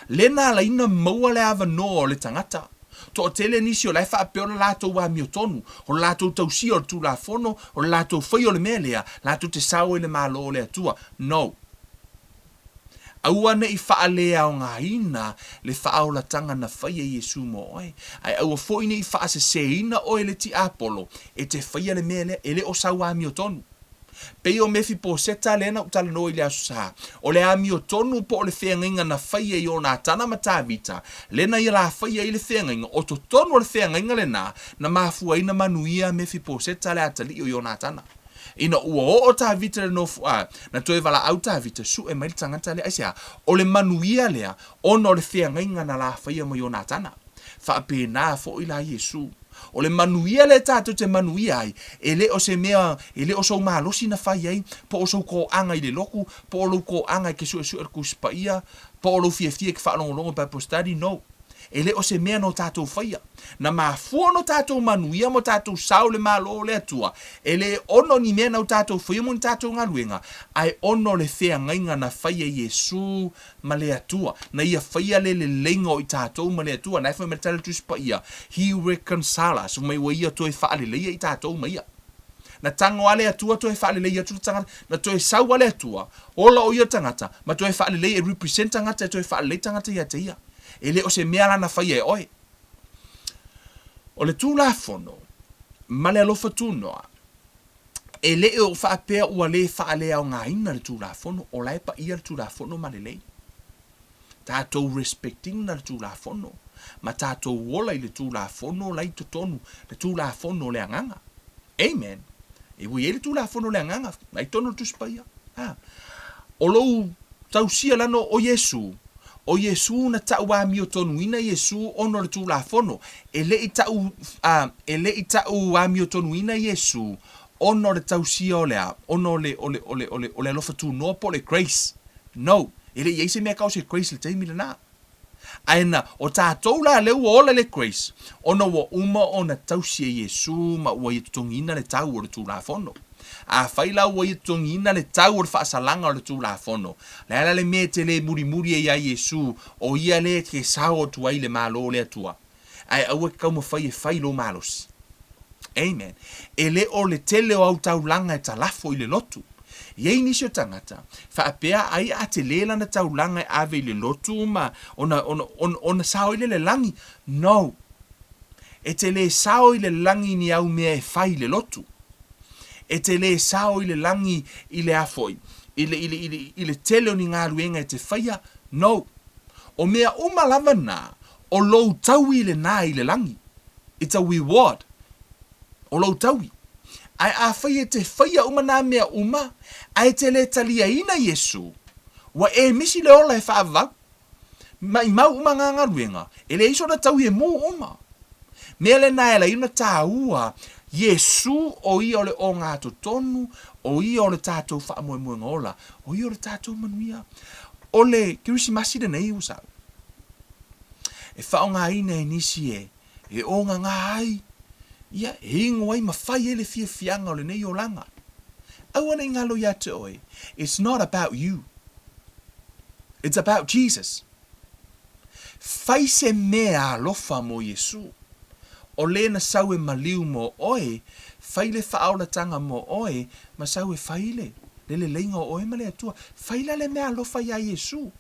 Speaker 2: Lena la ina maua le ava no o le tangata. To o tele nisi o lai wha apeo la lato wa miotonu, o lato tausia o tu la fono, o lato fai o le mea lea, lato te sao I le malo o le atua. No. Aua ne I whaalea o ngā ina le whaola tanga na whaia Yesu mo oi. Ai aua fo ine I whaase se ina oe le ti Apollo e te whaia le mele e le o sau ami o tonu. Pei o mefi po seta lena utala no I le asu sa. O le ami o tonu po o le whengainga na whaia I o nā tana matavita. Lena I la whaia I le whengainga o to tonu o le whengainga le na mafua ina manuia mefi po seta le atali o nā tana. Ina ua o ta vita no na toe vala au ta vita su e mai tangata le asia o le manuia lea ono le whengainga na la whaia mo i tana wha pe nā fo I la Yesu o le manuia le tātou te manuia ai e le o se mea e le o sou malosi na whai ai po o sou ko anga I le loku po o lou ko anga ke su e kuspaia po o lou fia ke whaalongolongo pa postadi no e le o se mea no tātou whaia. Na mafua no tātou manuia mo tātou sao le malo le atua. E le ono ni mea no tātou whaia mo ni tātou ngaluenga. Ai ono le whengainga na whaia Yesu ma le atua. Na ia whaia le lengo I tātou ma le atua. Na whaia metale tu spa ia. He reconcile us. Mai wa ia toi whaale leia I tātou ma ia. Na tango ale atua toi whaale leia tu tangata. Na toi sau ale atua. Ola o ia tangata. Ma toi whaale leia represent tangata. Toi whaale leia tangata ia te ia. E le o se mea lana whaia e oe. O le tū la fono, ma le alofa tūnoa, e le o whaapea ua le whaalea o ngā ina le tū la fono, o lai pa ia le tū la fono ma le lei. Tātou respecting na le tū la fono, ma tātou wola I le tū la fono lai totonu, le tū la fono le anganga. Amen. E wui e le tū la fono le anganga, lai tono tu spaia. O lou tausia lano o Yesu, o Yesu na tau wa mi o tonu ina Yesu ono le tu la fono e le tau wa mi o tonu ina Yesu ono le tau si o lea ono le lofa tu no po le grace no ele yeise me cause grace le taimi le na aina o tātou la leu o le grace ono wa uma ona tau si Yesu ma wa i tongina le tau o le tu la fono A faila o ia tongina le tau o le whaasalanga o le tū la fono. Le ala le me te le muri e ia Yesu o ia le ke sao tua i le malo le atua. Ai aua kau ma fai e fai lo malos. Amen. E le o le tele o au taulanga e talafo i le lotu. Iei nisi o tangata, whaapea ai a te lela na taulanga e ave i le lotu ma ona sao i le langi. No. E te le sao i le langi ni au mea e fai le lotu. E te le sao i le langi i le afoi. I le tele o ni ngā ruenga e te whaia. No. O mea umalava na o lou taui le nā i le langi. It's a reward. O lou taui. Ai a whaia te whaia umana mea uma. Ai te le talia ina Yesu. Wa e misi le ola e whaavau. Mai mau uma ngā ruenga. E le iso na taui e mō uma. Mea le nā e la ina tā ua. Yesu o ia o le o ngā tonu. O ia o le tātou wha moe moe ngola. O ia o le tātou manuia. O le kirisimasi le nei usau. E whao ngā ina e nisi e. E o ngā ai. Ia, e ingo ai mawhai e le fia fianga o le nei o langa. Au ana ingalo ia te oe. It's not about you. It's about Jesus. Fai se mea alofa mo Yesu. O le na sau e maliu mo oe. Fai le whaaulatanga mo oe. Ma sau e fai le. Le leinga o oe ma le atua. Fai la le mea alofa ia Yesu.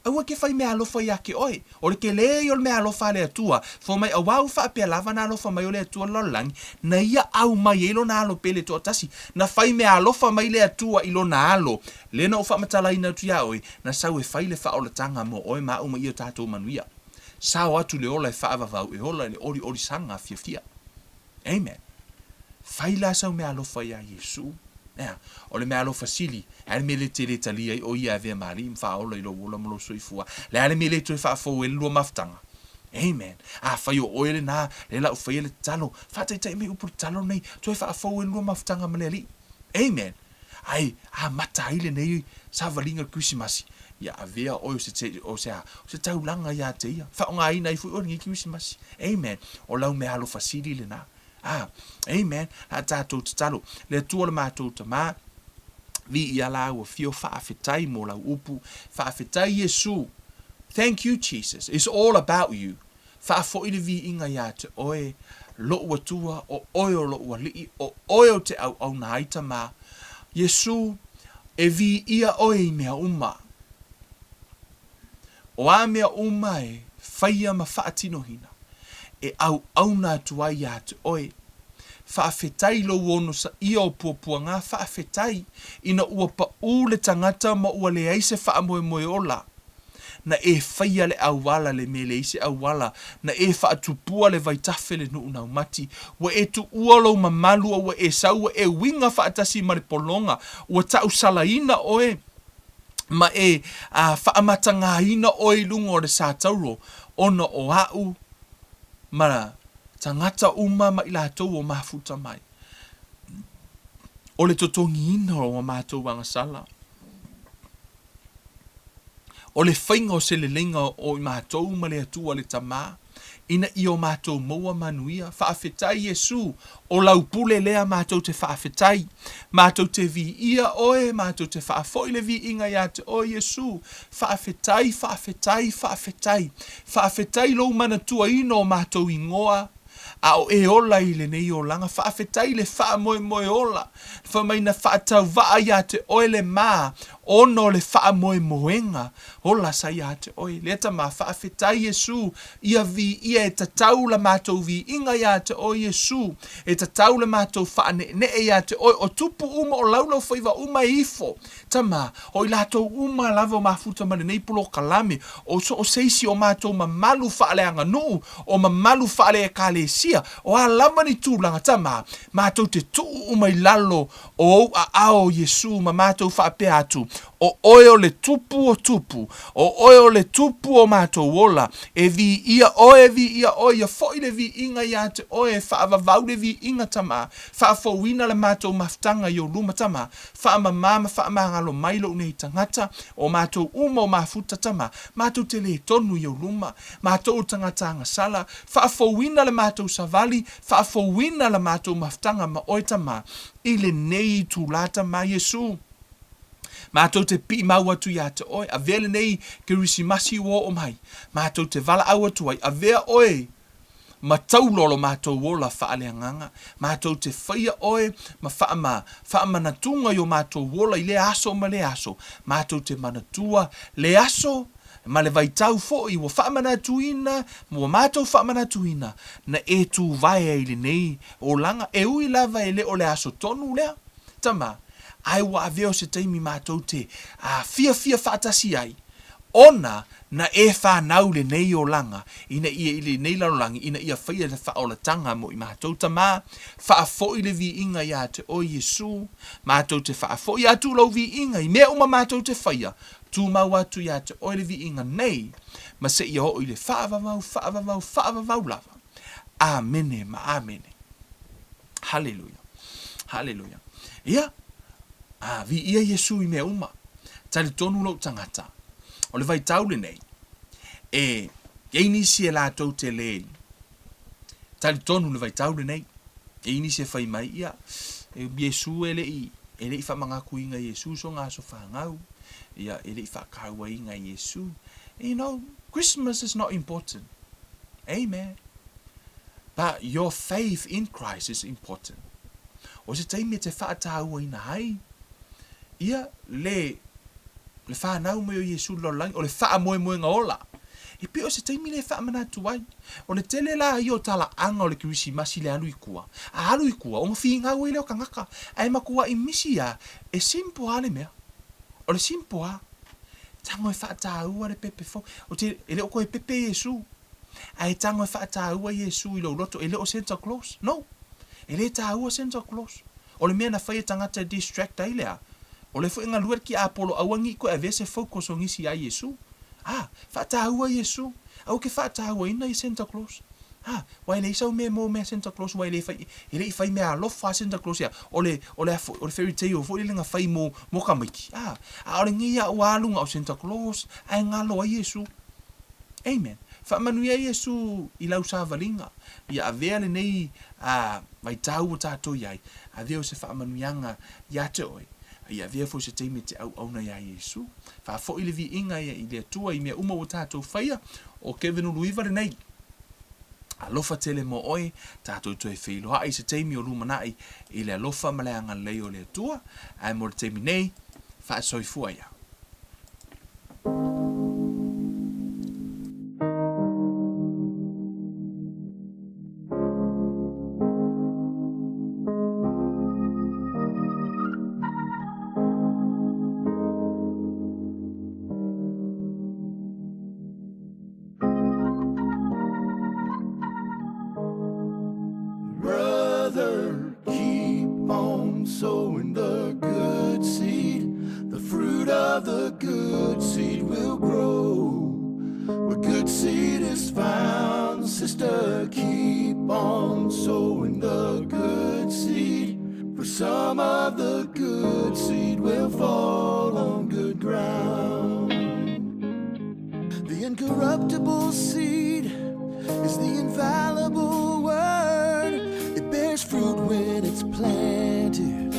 Speaker 2: Aua ke fai mea alofa ia ke oe. O le ke le o le mea alofa le atua. Fo mai awau wha apea lava na alofa mai o le atua lolangi. Na ia au mai e lo na alo pele to atasi. Na fai mea alofa mai le atua ilo na alo. Le na o wha matala ina tuia oe. Na sau e fai le wha o le tanga mo oe ma uma ia tātou manuia. Sao atu le ola e wha avavau e ola le ori sanga fia fia. Amen. Fai la sau mea alofa ia Yesu. O le mea alofa sili. Ale me le te le talia o ia vea mari. Mfa ola ilo wola molo soifua. Le ale me le toi wha fau e lua maftanga. Amen. A fai o oele na. Le la u fai le talo. Fata i tai me upu talo nei. Toi wha fau e lua maftanga male ali. Amen. Ai, mata ile nei. Sa valinga Christmas. Ia avea o se taulanga ia te ia. Wha o ngā ina i fui o ringi Christmas. Amen. O lau me alofa sili le na. Amen. A tātou te talo. Le tua le mātou ta mā. Vi ia la ua fio whaafetai mo lau upu. Whaafetai Yesu. Thank you, Jesus. It's all about you. Whaafo i le vi inga ia te oe. Lo ua tua o oe o lo ua lii. O oe o te au na haita mā. Yesu, e vi ia oe i mea uma. O a mea uma e whaia ma whaatino hina. E au na tua ia te oe. Whaafetai lo wono sa ia o puapua ngā whaafetai. Ina ua pa le tangata ma ua le aise whaamoe moe ola. Na e whaia le awala le me le ise awala. Na e whaatupua le vaitafe le nuu nau mati. Wa e tu ualo mamalua wa e saua e winga whaatasi ma le polonga. Wa tau salaina oe. Ma e whaamatanga ina oe lungo le sātauro. Ona o au. Mara. Tangata uma ma ila tau o mafuta mai. O le totongi ina o mātou wangasala. O le whainga o se le lenga o i mātou ma le atua le tamā. Ina i o mātou maua manuia. Whaafetai Yesu. O lau pule lea mātou te whaafetai. Mātou te vi ia oe. Mātou te whaafoi le vi inga ia te o Yesu. Whaafetai, whaafetai, whaafetai. Whaafetai lo mana tua ino o mātou ingoa. A o e ola i le nei o langa. Whaafetai le wha moe ola. Wha mai na whaatau waa ia te oe le mā. Ono le wha moenga. Ola sa ia te oe. Leta mā whaafetai Yesu. Ia vi ia e tatau la mātou vi inga ia te oe Yesu. E tatau la mātou wha ne ia te oe. O tupu uma o laulau whaiva uma ifo. Tama. O i latou uma lava o mafuta mane nei pulo kalame. O seisi o mātou mamalu wha le anga nuu. O mamalu wha le kalesia. O a lama ni tūlanga tama. Mātou te tuu umai lalo o a ao Yesu ma mātou whaapea atu. o oe o le tupu o tupu, o oe o le tupu o mātou ola, e vi ia oe, ia foi le vi inga ia te oe, whaavavau le vi inga tama, whaafouina le mātou maftanga i o luma tama, whaamamama, whaamangalo mailo nei tangata, o mātou uma o mafuta tama, mātou te le tonu i o luma, mātou tangata ngasala, whaafouina le mātou savali, whaafouina le mātou maftanga ma oe tama, i le nei tūlata ma Yesu. Mātou te pi mau atu ia te oe, a vele nei ke risi masi ua o mai. Mātou te vala au atu ai, a vea oe, ma taulolo mātou wola whaaleanganga. Mātou te whaia oe, ma whaamanatunga yo mātou wola i le aso ma le aso. Mātou te manatua le aso, ma le vaitau fo i wa whaamanatuina, mua mātou whaamanatuina, na e tu vai i le nei o langa, e ui lava e le o le aso tonu lea. Tama, ai wa aveo se taimi mātou te fia whaatasi ai. Ona na e whanau le nei o langa, ina ia i le nei larolangi, ina ia whaia le whaolatanga mo i mātou tama, whaafoi le vi inga ia te o Yesu, mātou te whaafoi atu lau vi inga, i mea uma mātou te whaia, tu mau atu ia te o le vi inga nei, ma se ia ho i le whaavavau lava. Amene ma amene. Hallelujah. Hallelujah. Ia, vi ia Yesu i mea uma, tali tonu lau tangata, o le vai taule nei, e inisi e lātou te le, tali tonu le vai taule nei, e inisi e whai mai ia, Yesu e lei whamangaku inga Yesu so ngā so whangau, ia e lei whakaua inga Yesu. You know, Christmas is not important. Amen. But your faith in Christ is important. O se taimi te whaataua ina hai, ia le whanau mo o Yesu lo lang, o le wha moe ngā ola. E pe o se taimi le wha manatu ai, o le tele la i o tala anga o le kirisi masi le alu i kua. A alu i kua, o ngawhi ngau i leo kangaka, ai makua i misi a, e simpo a le mea. O le simpo a, tango e whaataua le pepe fo, o te, e leo koe pepe Yesu. Ai tango e whaataua Yesu i lo loto, e leo Santa Claus. No. E le tāua Santa Claus. O le mea na whaia tangata distract ai lea. O le fo inga luer ki apolo awangi ko e vese focus o ngisi a Yesu. Whaataua Yesu. Au ke whaataua ina i Santa Claus. Wai le isau mea mo mea Santa Claus, wai le whai, e le i whai mea alofa Santa Claus ia. O le fairy tale o fo le nga whai mo kamaiki. O le ngia o alunga o Santa Claus, ai ngalo a Yesu. Amen. Whaamanuia Yesu i lau sa valinga. Ia avea le nei vai tau o tātou iai. Avea o se whaamanuianga ia te oi. Ia avea fo se teime te au auna ia Yesu. Whaafo i le vi inga ia i le atua i mea uma o tātou whaia. O Kevin Uluiva le nei. Alofa tele mo oi, tātou toi whiloha i se teime o lumanai i le alofa maleanga lei o le atua. Ai mo le teime nei, whaasoifua ia.
Speaker 1: Keep on sowing the good seed. The fruit of the good seed will grow. Where good seed is found, sister, keep on sowing the good seed. For some of the good seed will fall on good ground. The incorruptible seed is the infallible word. It bears fruit when it's planted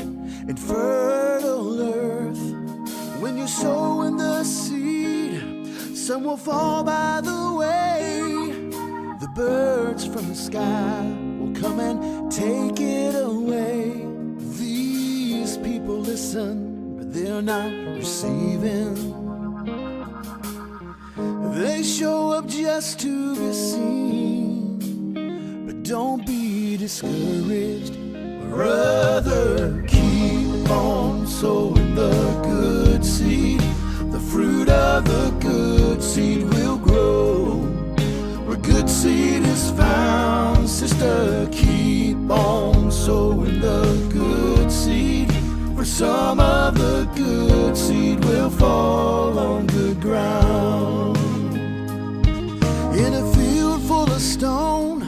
Speaker 1: in fertile earth. When you're sowing the seed, some will fall by the way. The birds from the sky will come and take it away. These people listen, but they're not receiving. They show up just to be seen, but don't be discouraged. Brother, keep on sowing the good seed. The fruit of the good seed will grow. Where good seed is found, sister, keep on sowing the good seed. For some of the good good seed will fall on good ground. In a field full of stone,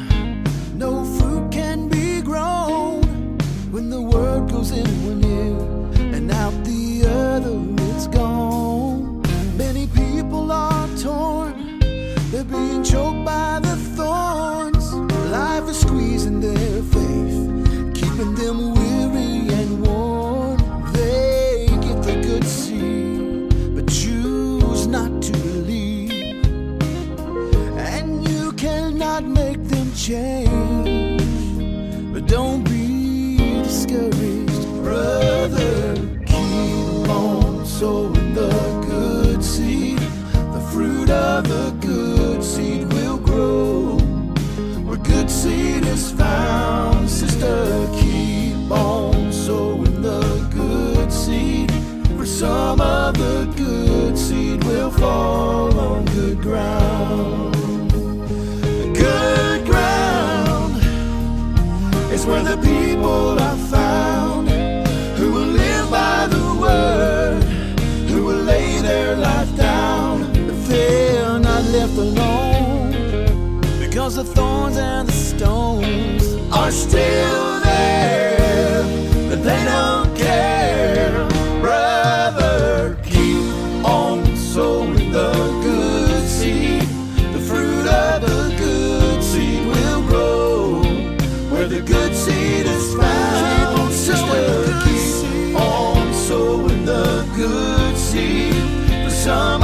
Speaker 1: no fruit can be grown. When the word goes in one ear and out the other, it's gone. Many people are torn, they're being choked by the thorns. Life is squeezing their faith, keeping them weary and worn. They get the good seed, but choose not to believe. And you cannot make them change. But don't be discouraged, brother. Keep on sowing the good seed. The fruit of the good seed will grow where good seed is found. Sister, keep on sowing the good seed. For some of the good seed will fall on good ground. Good ground is where the people are found, who will live by the word, who will lay their life down. If they're not left alone, because the thorns and the stones are still there, but they don't care. Brother, keep on sowing the good seed. The fruit of the good seed will grow where the good seed is found. Sister, keep on sowing the good seed. For some